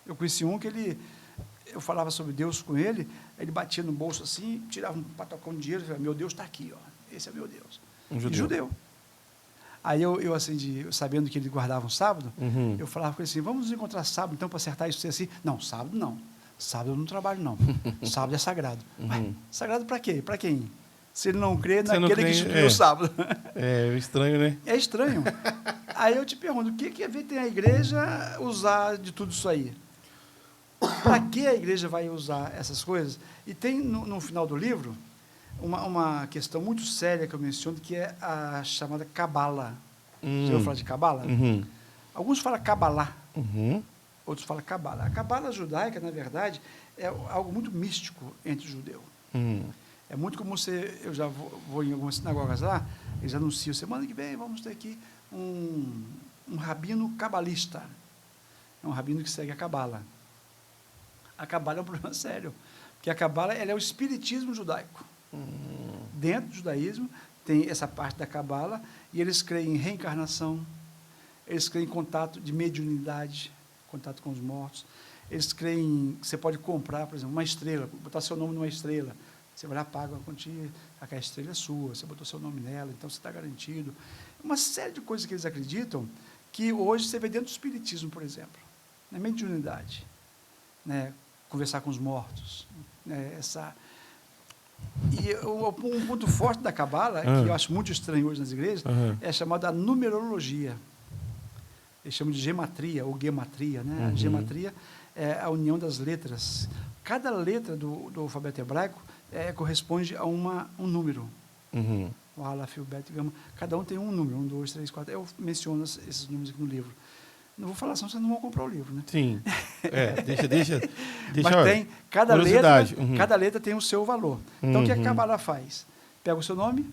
Eu conheci um que eu falava sobre Deus com ele, ele batia no bolso assim, tirava um patacão de dinheiro e falava, meu Deus está aqui, ó, esse é meu Deus. Um judeu. E judeu. Aí eu assim, sabendo que ele guardava um sábado, Uhum. eu falava com ele assim, vamos nos encontrar sábado então para acertar isso assim? Não, sábado não. Sábado eu não trabalho não. Sábado é sagrado. Uhum. Ué, sagrado para quê? Para quem? Se ele não crê Você não naquele crê, que instituiu o sábado. É estranho, né? É estranho. Aí eu te pergunto, o que a ver tem a igreja usar de tudo isso aí? Para que a igreja vai usar essas coisas? E tem no final do livro uma questão muito séria que eu menciono, que é a chamada Cabala. Você ouviu falar de Cabala? Uhum. Alguns falam Cabalá, Uhum. outros falam Cabala. A Cabala judaica, na verdade, é algo muito místico entre o judeu. Uhum. É muito comum eu já vou em algumas sinagogas lá, eles anunciam, semana que vem vamos ter aqui um rabino cabalista. É um rabino que segue a Cabala. A Cabala é um problema sério, porque a Cabala ela é o espiritismo judaico. Dentro do judaísmo tem essa parte da Cabala, e eles creem em reencarnação, eles creem em contato de mediunidade, contato com os mortos, eles creem que você pode comprar, por exemplo, uma estrela, botar seu nome numa estrela, você vai lá, paga uma quantia, aquela estrela é sua, você botou seu nome nela, então você está garantido. Uma série de coisas que eles acreditam, que hoje você vê dentro do espiritismo, por exemplo, na mediunidade, né, conversar com os mortos, né, E um ponto forte da Cabala, que eu acho muito estranho hoje nas igrejas, é chamada numerologia. Eles chamam de gematria, ou gematria. Né? A gematria é a união das letras. Cada letra do alfabeto hebraico corresponde a um número. Uhum. O Aleph, o Bet, Gama. Cada um tem um número, 1, 2, 3, 4. Eu menciono esses números aqui no livro. Não vou falar, senão vocês não vão comprar o livro, né? Sim. Deixa. Mas tem, cada letra tem o seu valor. Então, o que a Cabala faz? Pega o seu nome,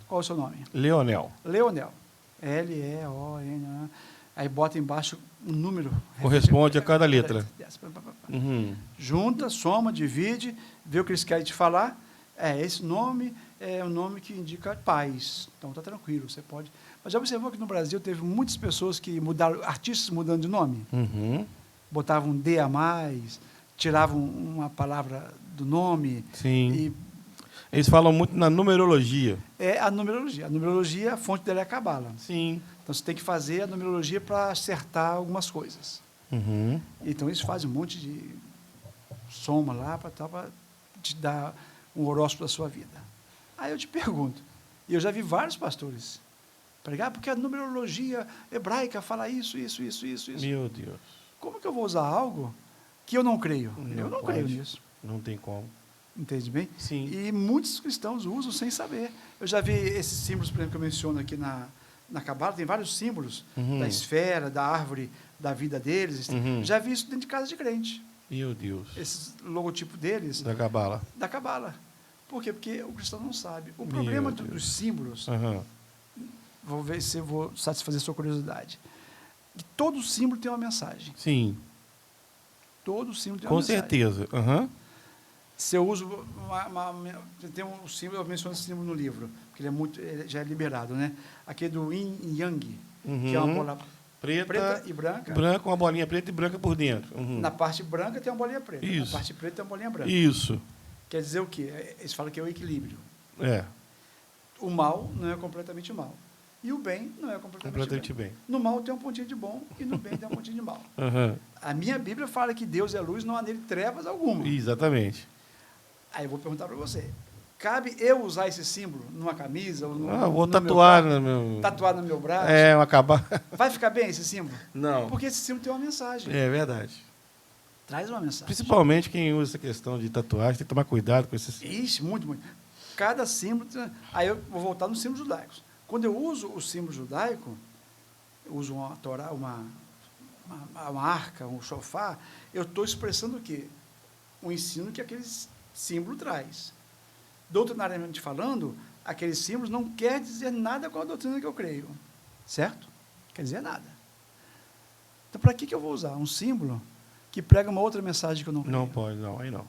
qual é o seu nome? Leonel. Leonel. L-E-O-N. Aí bota embaixo um número. Corresponde a cada letra. Junta, soma, divide, vê o que eles querem te falar. Esse nome é um nome que indica paz. Então, está tranquilo, você pode... Mas já observou que no Brasil teve muitas pessoas que mudaram, artistas mudando de nome? Uhum. Botavam um D a mais, tiravam uma palavra do nome. Sim. E Eles falam muito na numerologia. é a numerologia. A numerologia, a fonte dela é a Cabala. Sim. Então, você tem que fazer a numerologia para acertar algumas coisas. Uhum. Então, eles fazem um monte de soma lá para te dar um horóscopo da sua vida. Aí eu te pergunto, e eu já vi vários pastores pregar, porque a numerologia hebraica fala isso. Meu Deus. Como que eu vou usar algo que eu não creio? Eu não creio nisso. Não tem como. Entende bem? Sim. E muitos cristãos usam sem saber. Eu já vi esses símbolos, por exemplo, que eu menciono aqui na Cabala, tem vários símbolos da esfera, da árvore, da vida deles. Já vi isso dentro de casa de crente. Meu Deus. Esse logotipo deles, Da Cabala. da Cabala. Por quê? Porque o cristão não sabe. O problema dos símbolos, Uhum. vou ver se eu vou satisfazer a sua curiosidade, que todo símbolo tem uma mensagem. Sim. Todo símbolo tem Com uma mensagem. certeza. Uhum. Se eu uso tem um símbolo, eu menciono esse símbolo no livro, porque ele já é liberado, né? Aquele do Yin e Yang, que é uma bola preta e branca. Branca, uma bolinha preta e branca por dentro. Uhum. Na parte branca tem uma bolinha preta. Isso. Na parte preta tem uma bolinha branca. Isso. Quer dizer o quê? Eles falam que é o equilíbrio. É. O mal não é completamente mal. E o bem não é completamente bem. No mal tem uma pontinha de bom e no bem tem uma pontinha de mal. Uhum. A minha Bíblia fala que Deus é luz, não há nele trevas alguma. Exatamente. Aí eu vou perguntar para você. Cabe eu usar esse símbolo numa camisa? Ou Vou tatuar no meu... Tatuar no meu braço? acabar... Vai ficar bem esse símbolo? Não. Porque esse símbolo tem uma mensagem. É verdade. Traz uma mensagem. Principalmente quem usa essa questão de tatuagem, tem que tomar cuidado com esses... Ixi, muito. Cada símbolo... Aí eu vou voltar nos símbolos judaicos. Quando eu uso o símbolo judaico, eu uso uma torá, uma arca, um shofar, eu estou expressando o quê? O ensino que aquele símbolo traz. Doutrinariamente falando, aqueles símbolos não quer dizer nada com a doutrina que eu creio. Certo? Quer dizer nada. Então, para que eu vou usar um símbolo que prega uma outra mensagem que eu não creio? Não pode, não. Aí não.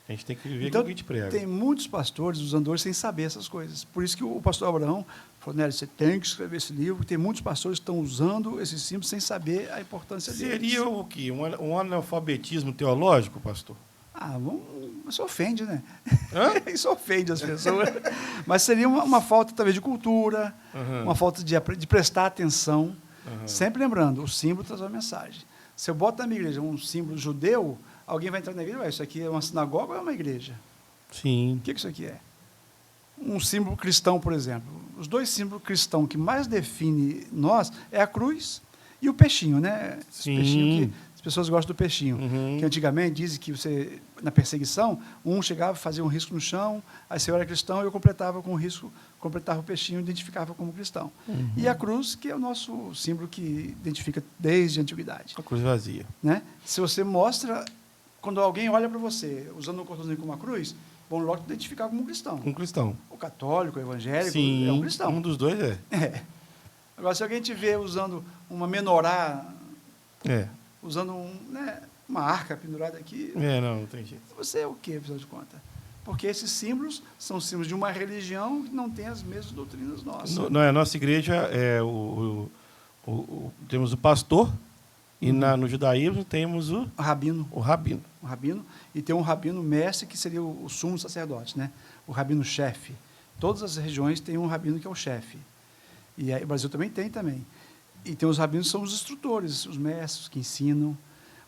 A gente tem que viver Então, com o que a gente prega. tem muitos pastores usando hoje sem saber essas coisas. Por isso que o pastor Abraão falou, Nélio, você tem que escrever esse livro. Tem muitos pastores que estão usando esses símbolos sem saber a importância deles. Seria o quê? Um analfabetismo teológico, pastor? Isso ofende, né? Hã? Isso ofende as pessoas. Mas seria uma falta, talvez, de cultura, Uhum. uma falta de prestar atenção. Uhum. Sempre lembrando, o símbolo traz uma mensagem. Se eu boto na minha igreja um símbolo judeu, alguém vai entrar na igreja e vai, isso aqui é uma sinagoga ou é uma igreja? Sim. O que isso aqui é? Um símbolo cristão, por exemplo. Os dois símbolos cristãos que mais definem nós é a cruz e o peixinho, né? Esse Sim. peixinho que as pessoas gostam do peixinho. Uhum. Que antigamente dizem que você, na perseguição, um chegava, fazia um risco no chão, aí você era cristão e eu completava com o risco, completava o peixinho e identificava como cristão. Uhum. E a cruz, que é o nosso símbolo que identifica desde a antiguidade. A cruz vazia. Né? Se você mostra, quando alguém olha para você, usando um cordãozinho com uma cruz, vão logo te identificar como um cristão. Um cristão. O católico, o evangélico, Sim, é um cristão. um dos dois é. É. Agora, se alguém te vê usando uma menorá, usando uma arca pendurada aqui, Não tem jeito. você é o quê, afinal de contas? Porque esses símbolos são símbolos de uma religião que não tem as mesmas doutrinas nossas. A nossa igreja temos o pastor e no judaísmo temos o rabino. O rabino. O rabino, e tem um rabino mestre que seria o sumo sacerdote, né? O rabino chefe. Todas as regiões têm um rabino que é o chefe. E aí, o Brasil também tem também. E tem os rabinos que são os instrutores, os mestres que ensinam.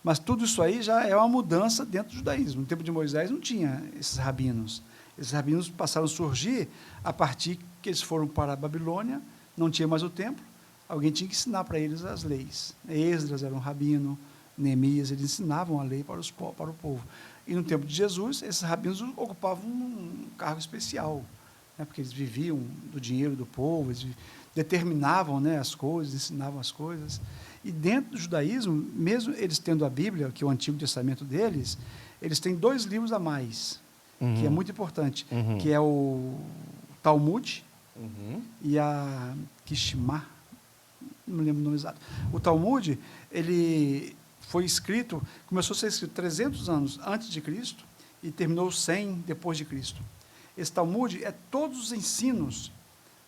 Mas tudo isso aí já é uma mudança dentro do judaísmo. No tempo de Moisés não tinha esses rabinos. Esses rabinos passaram a surgir a partir que eles foram para a Babilônia, não tinha mais o templo, alguém tinha que ensinar para eles as leis. Esdras era um rabino, Neemias, eles ensinavam a lei para o povo. E no tempo de Jesus, esses rabinos ocupavam um cargo especial, né, porque eles viviam do dinheiro do povo, eles determinavam, né, as coisas, ensinavam as coisas. E dentro do judaísmo, mesmo eles tendo a Bíblia, que é o Antigo Testamento deles, eles têm 2 livros a mais, que é muito importante, que é o Talmud e a Kishma, não me lembro o nome exato. O Talmud, ele foi escrito, começou a ser escrito 300 anos antes de Cristo e terminou 100 depois de Cristo. Esse Talmud é todos os ensinos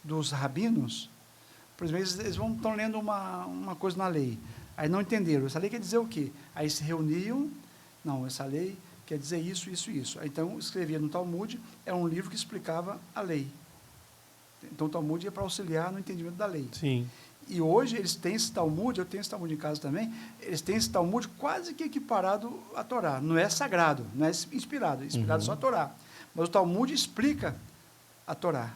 dos rabinos. Por exemplo, eles estão lendo uma coisa na lei, aí não entenderam. Essa lei quer dizer o quê? Aí se reuniam, não, essa lei quer dizer isso, isso, isso. Aí, então, escrevia no Talmud, era um livro que explicava a lei. Então, o Talmud é para auxiliar no entendimento da lei. Sim. E hoje eles têm esse Talmud, eu tenho esse Talmud em casa também, eles têm esse Talmud quase que equiparado à Torá. Não é sagrado, não é inspirado só a Torá. Mas o Talmud explica a Torá,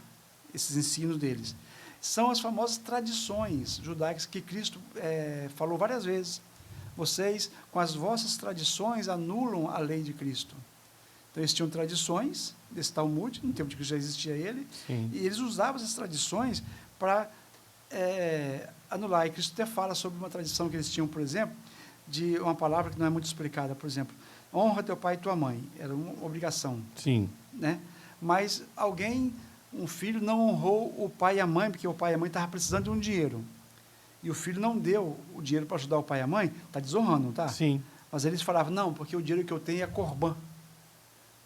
esses ensinos deles. São as famosas tradições judaicas que Cristo falou várias vezes. Vocês, com as vossas tradições, anulam a lei de Cristo. Então, eles tinham tradições desse Talmud, no tempo de que já existia ele, Sim. e eles usavam essas tradições para anular. E Cristo até fala sobre uma tradição que eles tinham, por exemplo, de uma palavra que não é muito explicada, por exemplo, honra teu pai e tua mãe, era uma obrigação. Sim. Né? Mas um filho não honrou o pai e a mãe, porque o pai e a mãe estavam precisando de um dinheiro. E o filho não deu o dinheiro para ajudar o pai e a mãe, está desonrando, não está? Sim. Mas eles falavam, não, porque o dinheiro que eu tenho é corbã,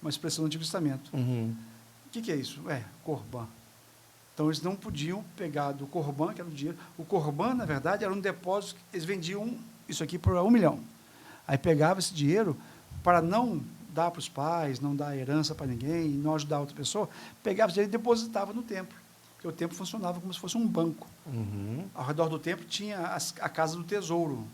uma expressão do Antigo Testamento. Uhum. O que é isso? Corbã. Então, eles não podiam pegar do corbã, que era o dinheiro. O corbã, na verdade, era um depósito, eles vendiam isso aqui por 1 milhão. Aí pegava esse dinheiro para não dar para os pais, não dar herança para ninguém, não ajudar outra pessoa, pegava esse dinheiro e depositava no templo, porque o templo funcionava como se fosse um banco. Uhum. Ao redor do templo tinha a casa do tesouro.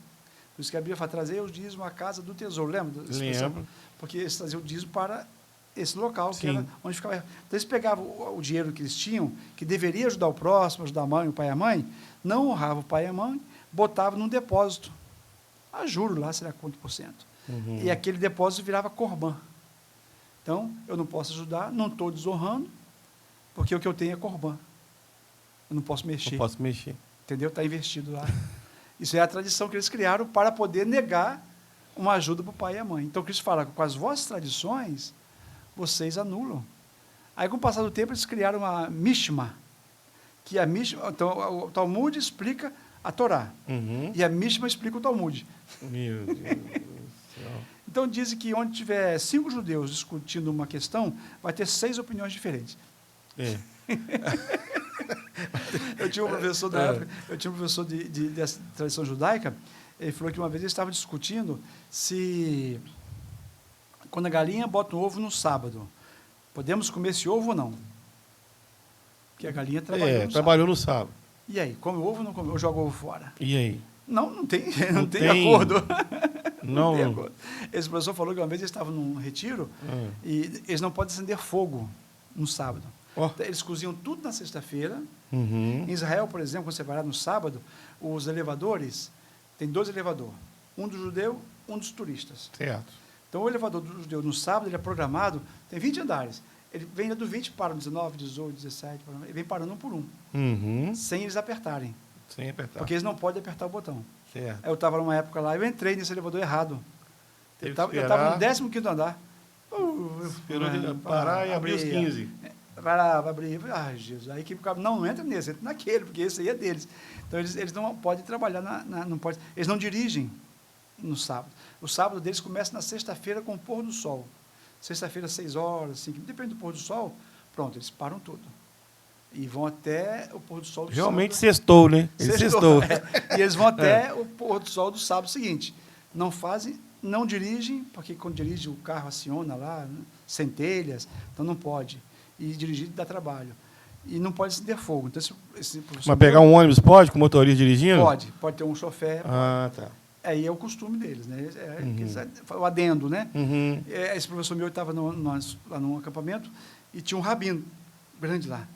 Por isso que a Bíblia fala, trazer o dízimo à casa do tesouro. Lembra? Lembro. Porque eles traziam o dízimo para esse local, Sim. que era onde ficava. Então, eles pegavam o dinheiro que eles tinham, que deveria ajudar o próximo, ajudar a mãe, o pai e a mãe, não honrava o pai e a mãe, botava num depósito. A juro lá, será quanto por cento. Uhum. E aquele depósito virava corbã. Então, eu não posso ajudar, não estou desonrando, porque o que eu tenho é corbã. Eu não posso mexer. Não posso mexer. Entendeu? Está investido lá. Isso é a tradição que eles criaram para poder negar uma ajuda para o pai e a mãe. Então, Cristo fala, com as vossas tradições, vocês anulam. Aí, com o passar do tempo, eles criaram a Mishma, que a Mishma, então, o Talmud explica a Torá, Uhum. e a Mishma explica o Talmud. Meu Deus do céu. Então, dizem que onde tiver 5 judeus discutindo uma questão, vai ter 6 opiniões diferentes. É. Eu tinha um professor da época, eu tinha um professor dessa tradição judaica, ele falou que uma vez eles estavam discutindo se, quando a galinha bota um ovo no sábado, podemos comer esse ovo ou não? Porque a galinha trabalhou no sábado. E aí, come o ovo ou não come? Ou joga o ovo fora? E aí? Não tem acordo. Não. Tem acordo. Esse professor falou que uma vez eles estavam num retiro e eles não podem acender fogo no sábado. Oh. Então, eles cozinham tudo na sexta-feira. Uhum. Em Israel, por exemplo, quando você vai lá no sábado, os elevadores, tem 2 elevadores, um do judeu, um dos turistas. Certo. Então, o elevador do judeu, no sábado, ele é programado, tem 20 andares. Ele vem do 20 para no 19, 18, 17, ele vem parando um por um, Uhum. sem eles apertarem. Sem apertar. Porque eles não podem apertar o botão. Certo. Aí eu estava numa época lá, eu entrei nesse elevador errado. Eu Teve que estava no esperar. 15º andar. Esperou ele parar e abrir os 15. Vai lá, vai abrir. Ai, Jesus. Aí que não entra nesse, entra naquele, porque esse aí é deles. Então, eles não podem trabalhar, não pode, eles não dirigem no sábado. O sábado deles começa na sexta-feira com o pôr do sol. Sexta-feira, 6 horas, 5, depende do pôr do sol, pronto, eles param tudo. E vão até o pôr do sol do Realmente sábado. sextou, né? Ele sextou. E eles vão até o pôr do sol do sábado seguinte. Não dirigem, porque quando dirige o carro aciona lá, né, centelhas, então não pode. E dirigir dá trabalho. E não pode acender fogo. Então, esse professor Mas pegar um ônibus pode, com o motorista dirigindo? pode ter um chofer. Ah, tá. Aí é o costume deles, né? O adendo, né? Uhum. Esse professor meu estava lá num acampamento e tinha um rabino grande lá.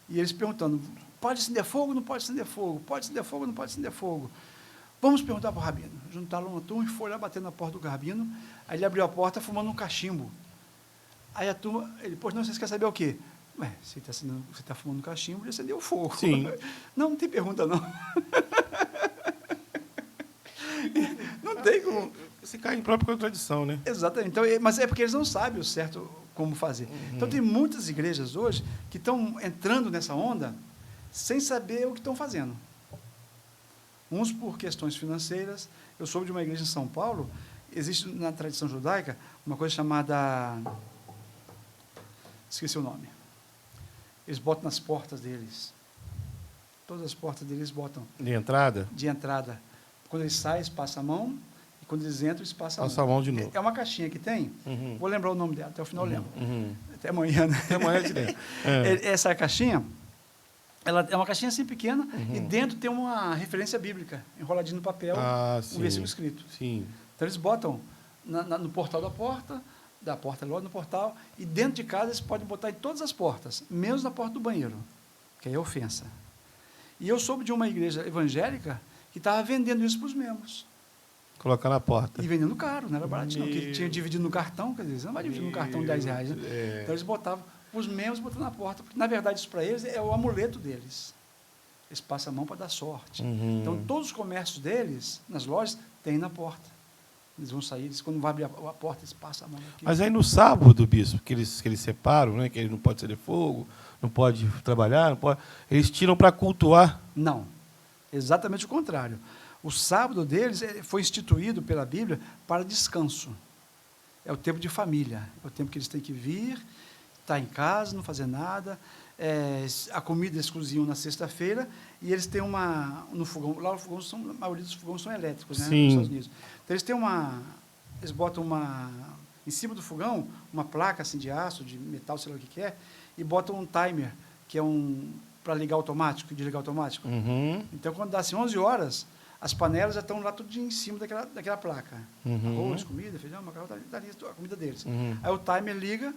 E eles perguntando, pode acender fogo, não pode acender fogo? Pode acender fogo, não pode acender fogo? Vamos perguntar para o rabino. Juntaram uma turma e foi lá bater na porta do rabino. Aí ele abriu a porta fumando um cachimbo. Aí a turma, ele, pois não, vocês querem saber o quê? Ué, você está fumando um cachimbo, ele acendeu o fogo. Sim. Não tem pergunta, não. Não tem como. Você cai em própria contradição, né? Exatamente. Então, mas é porque eles não sabem o certo como fazer. Então, tem muitas igrejas hoje que estão entrando nessa onda sem saber o que estão fazendo. Uns por questões financeiras. Eu soube de uma igreja em São Paulo, existe na tradição judaica uma coisa chamada... Esqueci o nome. Eles botam nas portas deles. Todas as portas deles botam. De entrada? De entrada. Quando eles saem, eles passam a mão. E quando eles entram, eles passam a mão. Passa a mão de novo. É uma caixinha que tem. Vou lembrar o nome dela, até o final eu lembro. Até amanhã, né? Até amanhã de dentro. Essa caixinha, ela é uma caixinha assim pequena, e dentro tem uma referência bíblica, enroladinho no papel, um versículo escrito. Sim. Então eles botam no portal da porta logo no portal, e dentro de casa eles podem botar em todas as portas, menos na porta do banheiro, que aí é ofensa. E eu soube de uma igreja evangélica que estava vendendo isso para os membros. Colocar na porta. E vendendo caro, não era baratinho, não, porque tinha dividido no cartão, quer dizer, você não vai dividir no cartão R$10, né? Então eles botavam, os membros botando na porta, porque na verdade isso para eles é o amuleto deles. Eles passam a mão para dar sorte. Então todos os comércios deles, nas lojas, tem na porta. Eles vão sair, quando vai abrir a porta, eles passam a mão aqui. Mas aí no sábado, bispo, que eles separam, né, que ele não pode ser de fogo, não pode trabalhar, não pode, eles tiram para cultuar? Não, exatamente o contrário. O sábado deles foi instituído pela Bíblia para descanso. É o tempo de família, é o tempo que eles têm que vir, estar em casa, não fazer nada. A comida eles cozinham na sexta-feira e eles têm no fogão, lá no fogão a maioria dos fogões são elétricos, né, nos Estados Unidos. Então eles botam em cima do fogão uma placa assim de aço, de metal, sei lá o que é, e botam um timer, que é para ligar automático, desligar automático. Então quando dá assim 11 horas, as panelas já estão lá tudo em cima daquela placa. Arroz, comida, feijão, macarrão, está ali a comida deles. Aí o timer liga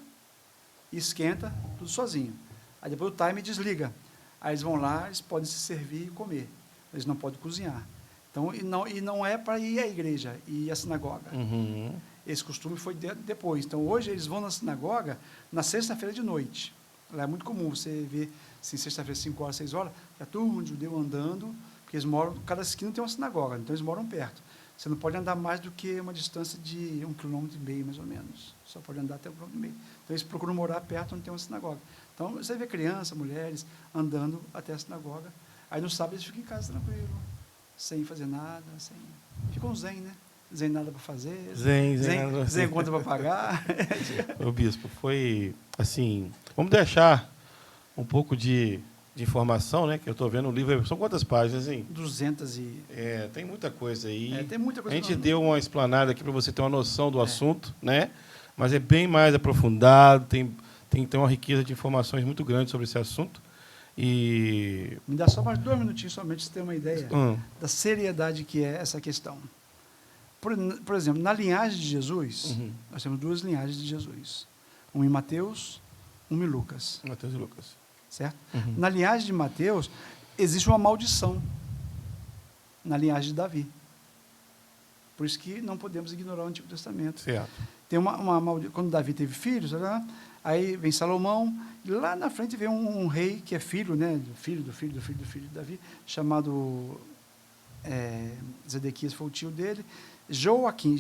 e esquenta tudo sozinho. Aí depois o timer desliga. Aí eles vão lá, eles podem se servir e comer. Eles não podem cozinhar. Então, e não é para ir à igreja e à sinagoga. Esse costume foi depois. Então, hoje eles vão na sinagoga na sexta-feira de noite. Lá é muito comum você ver, assim, sexta-feira, 5 horas, 6 horas, já todo um judeu andando, porque eles moram, cada esquina tem uma sinagoga, então eles moram perto. Você não pode andar mais do que uma distância de 1,5 km, mais ou menos. Só pode andar até 1,5 km. Então, eles procuram morar perto onde tem uma sinagoga. Então, você vê crianças, mulheres, andando até a sinagoga. Aí, no sábado, eles ficam em casa tranquilo, sem fazer nada, ficam zen, né? Zen nada para fazer. Zen conta para pagar. Ô, bispo, foi assim, vamos deixar um pouco de informação, né? Que eu estou vendo no livro. São quantas páginas, hein? 200 e... tem muita coisa aí. Tem muita coisa. A gente deu uma explanada aqui para você ter uma noção do assunto, né? Mas é bem mais aprofundado, tem uma riqueza de informações muito grande sobre esse assunto. E... Me dá só mais 2 minutinhos somente para você ter uma ideia da seriedade que é essa questão. Por exemplo, na linhagem de Jesus, nós temos 2 linhagens de Jesus. Um em Mateus, um em Lucas. Mateus e Lucas. Certo? Na linhagem de Mateus, existe uma maldição na linhagem de Davi. Por isso que não podemos ignorar o Antigo Testamento. Certo. Tem uma maldição. Quando Davi teve filhos, aí vem Salomão, e lá na frente vem um rei que é filho, né, do filho de Davi, chamado Zedequias, foi o tio dele, Joaquim.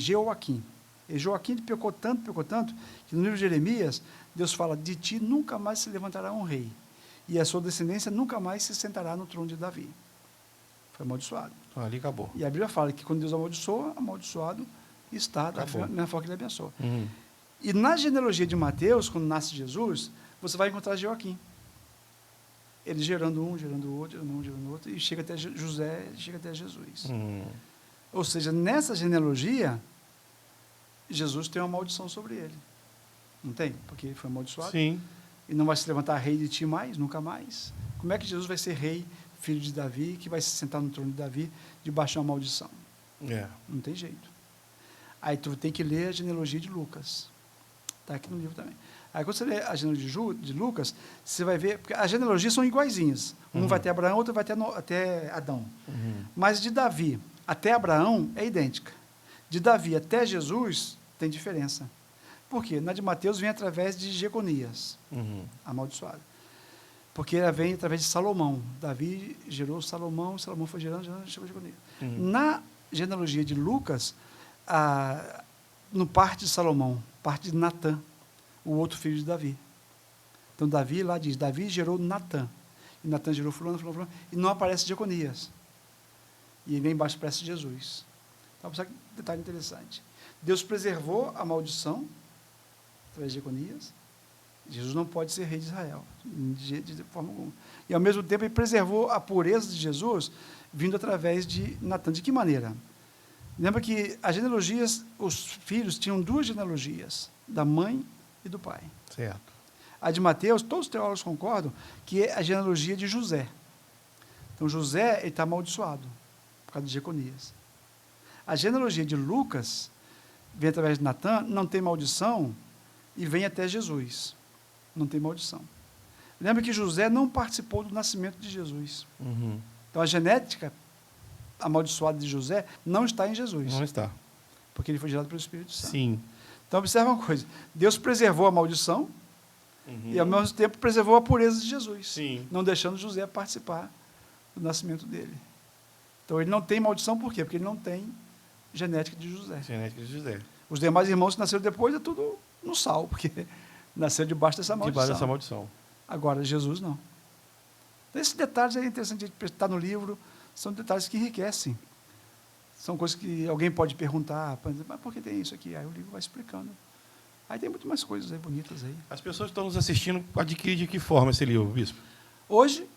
E Joaquim pecou tanto, que no livro de Jeremias, Deus fala, de ti nunca mais se levantará um rei, e a sua descendência nunca mais se sentará no trono de Davi. Foi amaldiçoado. Ali acabou. E a Bíblia fala que quando Deus amaldiçoa, amaldiçoado está da mesma forma que ele abençoa. E na genealogia de Mateus, quando nasce Jesus, você vai encontrar Joaquim. Ele gerando um, gerando outro, e chega até José, chega até Jesus. Ou seja, nessa genealogia, Jesus tem uma maldição sobre ele. Não tem? Porque ele foi amaldiçoado. Sim. E não vai se levantar rei de ti mais, nunca mais. Como é que Jesus vai ser rei, filho de Davi, que vai se sentar no trono de Davi, debaixo de uma maldição? Não tem jeito. Aí tu tem que ler a genealogia de Lucas. Está aqui no livro também. Aí quando você lê a genealogia de Lucas, você vai ver, porque as genealogias são iguaizinhas. Um vai ter Abraão, outro vai ter até Adão. Mas de Davi até Abraão é idêntica. De Davi até Jesus tem diferença. Por quê? Na de Mateus vem através de Jeconias, amaldiçoado. Porque ela vem através de Salomão. Davi gerou Salomão foi gerando, chegou a Jeconias. Na genealogia de Lucas, no parte de Salomão, parte de Natã, o outro filho de Davi. Então, Davi lá diz, Davi gerou Natã. E Natã gerou fulano, e não aparece Jeconias. E vem embaixo aparece Jesus. Então, sabe que detalhe interessante. Deus preservou a maldição, através de Jeconias, Jesus não pode ser rei de Israel, de forma alguma. E, ao mesmo tempo, ele preservou a pureza de Jesus, vindo através de Natã. De que maneira? Lembra que as genealogias, os filhos tinham 2 genealogias, da mãe e do pai. Certo. A de Mateus, todos os teólogos concordam, que é a genealogia de José. Então, José está amaldiçoado, por causa de Jeconias. A genealogia de Lucas, vem através de Natã, não tem maldição, e vem até Jesus. Não tem maldição. Lembra que José não participou do nascimento de Jesus. Uhum. Então, a genética amaldiçoada de José não está em Jesus. Não está. Porque ele foi gerado pelo Espírito Santo. Sim. Então, observa uma coisa. Deus preservou a maldição e, ao mesmo tempo, preservou a pureza de Jesus. Sim. Não deixando José participar do nascimento dele. Então, ele não tem maldição, por quê? Porque ele não tem genética de José. Genética de José. Os demais irmãos que nasceram depois é tudo no sal, porque nasceram debaixo dessa maldição. Debaixo dessa maldição. Agora, Jesus não. Então, esses detalhes é interessante a gente prestar no livro, são detalhes que enriquecem. São coisas que alguém pode perguntar, mas por que tem isso aqui? Aí o livro vai explicando. Aí tem muito mais coisas aí bonitas aí. As pessoas que estão nos assistindo, adquirir de que forma esse livro, bispo? Hoje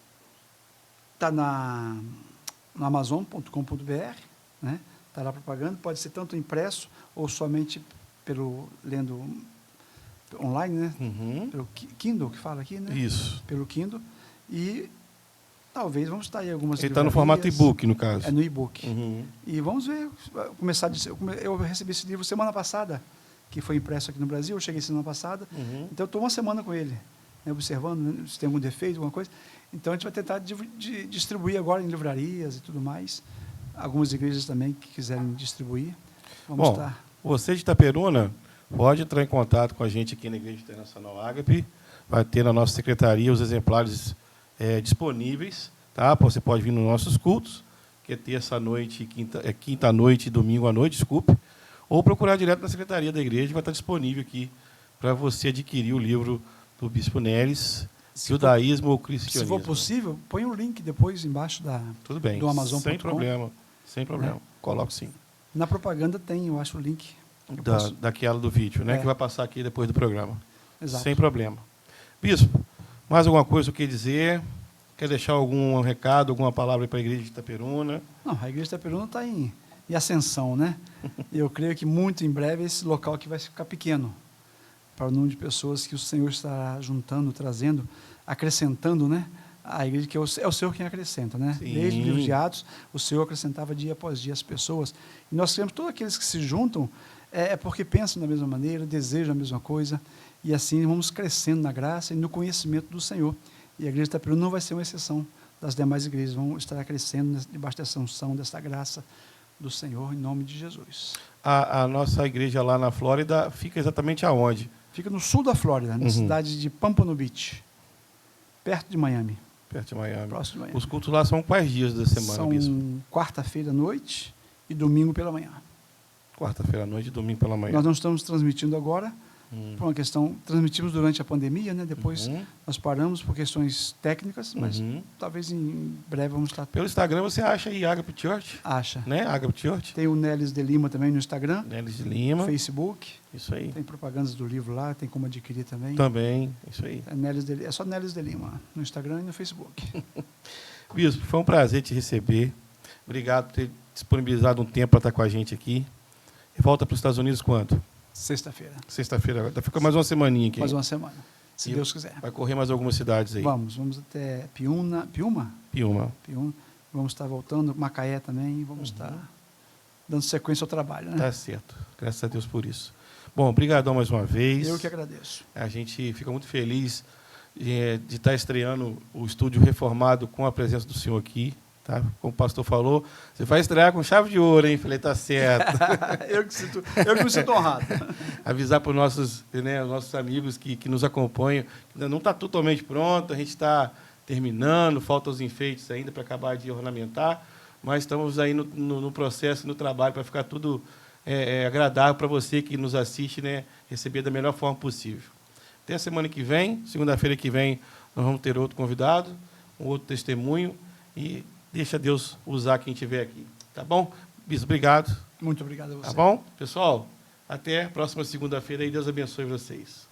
está no amazon.com.br, né? Está lá propaganda, pode ser tanto impresso ou somente lendo online, né? Uhum. Pelo Kindle, que fala aqui, né? Isso. Pelo Kindle. E talvez vamos estar aí algumas Ele está no formato e-book, no caso. É no e-book. Uhum. E vamos ver, eu recebi esse livro semana passada, que foi impresso aqui no Brasil, eu cheguei semana passada, então eu estou uma semana com ele, né, observando, né, se tem algum defeito, alguma coisa. Então a gente vai tentar distribuir agora em livrarias e tudo mais, algumas igrejas também que quiserem distribuir. Vamos estar. Você de Itaperuna, pode entrar em contato com a gente aqui na Igreja Internacional Ágape, vai ter na nossa secretaria os exemplares disponíveis, tá? Você pode vir nos nossos cultos, que é terça-noite, quinta-noite e domingo-à-noite, desculpe, ou procurar direto na secretaria da igreja, vai estar disponível aqui para você adquirir o livro do Bispo Neles, Judaísmo ou Cristianismo. Se for possível, põe o link depois embaixo Tudo bem, do Amazon.com. sem problema, sem problema. Né? Coloco sim. Na propaganda tem, eu acho, o link. Daquela do vídeo, né? Que vai passar aqui depois do programa. Exato. Sem problema. Bispo, mais alguma coisa que eu quer dizer? Quer deixar algum recado, alguma palavra para a Igreja de Itaperuna? Não, a Igreja de Itaperuna está em ascensão, né? Eu creio que muito em breve esse local aqui vai ficar pequeno para o número de pessoas que o Senhor estará juntando, trazendo, acrescentando, né? A igreja que é o Senhor quem acrescenta, né? Sim. Desde o livro de Atos, o Senhor acrescentava dia após dia as pessoas. E nós queremos todos aqueles que se juntam porque pensam da mesma maneira, desejam a mesma coisa, e assim vamos crescendo na graça e no conhecimento do Senhor. E a igreja de Itaperuna não vai ser uma exceção das demais igrejas, vão estar crescendo debaixo dessa unção, dessa graça do Senhor, em nome de Jesus. A nossa igreja lá na Flórida fica exatamente aonde? Fica no sul da Flórida, na cidade de Pompano Beach, perto de Miami. Perto de Miami. Próximo de Miami. Os cultos lá são quais dias da semana, bispo? São quarta-feira à noite e domingo pela manhã. Quarta-feira à noite e domingo pela manhã. Nós não estamos transmitindo agora, por uma questão, transmitimos durante a pandemia, né? Depois nós paramos por questões técnicas, mas talvez em breve vamos estar... Pelo Instagram você acha aí Ágape Church? Acha. Né? Ágape Church. Tem o Neles de Lima também no Instagram. Neles de Lima. Facebook. Isso aí. Tem propagandas do livro lá, tem como adquirir também. Também, isso aí. É só Neles de Lima, no Instagram e no Facebook. Bispo, foi um prazer te receber. Obrigado por ter disponibilizado um tempo para estar com a gente aqui. E volta para os Estados Unidos quando? Sexta-feira. Sexta-feira agora. Fica mais uma semaninha aqui. Mais uma semana, se E Deus quiser. Vai correr mais algumas cidades aí. Vamos até Piúma. Piúma. Vamos estar voltando, Macaé também, vamos estar dando sequência ao trabalho. Né? Tá certo. Graças a Deus por isso. Bom, obrigadão mais uma vez. Eu que agradeço. A gente fica muito feliz de estar estreando o estúdio reformado com a presença do senhor aqui. Tá? Como o pastor falou, você vai estrear com chave de ouro, hein? Falei, tá certo. eu que me sinto honrado. Avisar para os nossos amigos que nos acompanham, que ainda não está totalmente pronto, a gente está terminando, faltam os enfeites ainda para acabar de ornamentar, mas estamos aí no processo, no trabalho, para ficar tudo agradável para você que nos assiste, né? Receber da melhor forma possível. Até a semana que vem, segunda-feira que vem, nós vamos ter outro convidado, um outro testemunho, e deixa Deus usar quem estiver aqui. Tá bom? Bispo, obrigado. Muito obrigado a você. Tá bom? Pessoal, até a próxima segunda-feira e Deus abençoe vocês.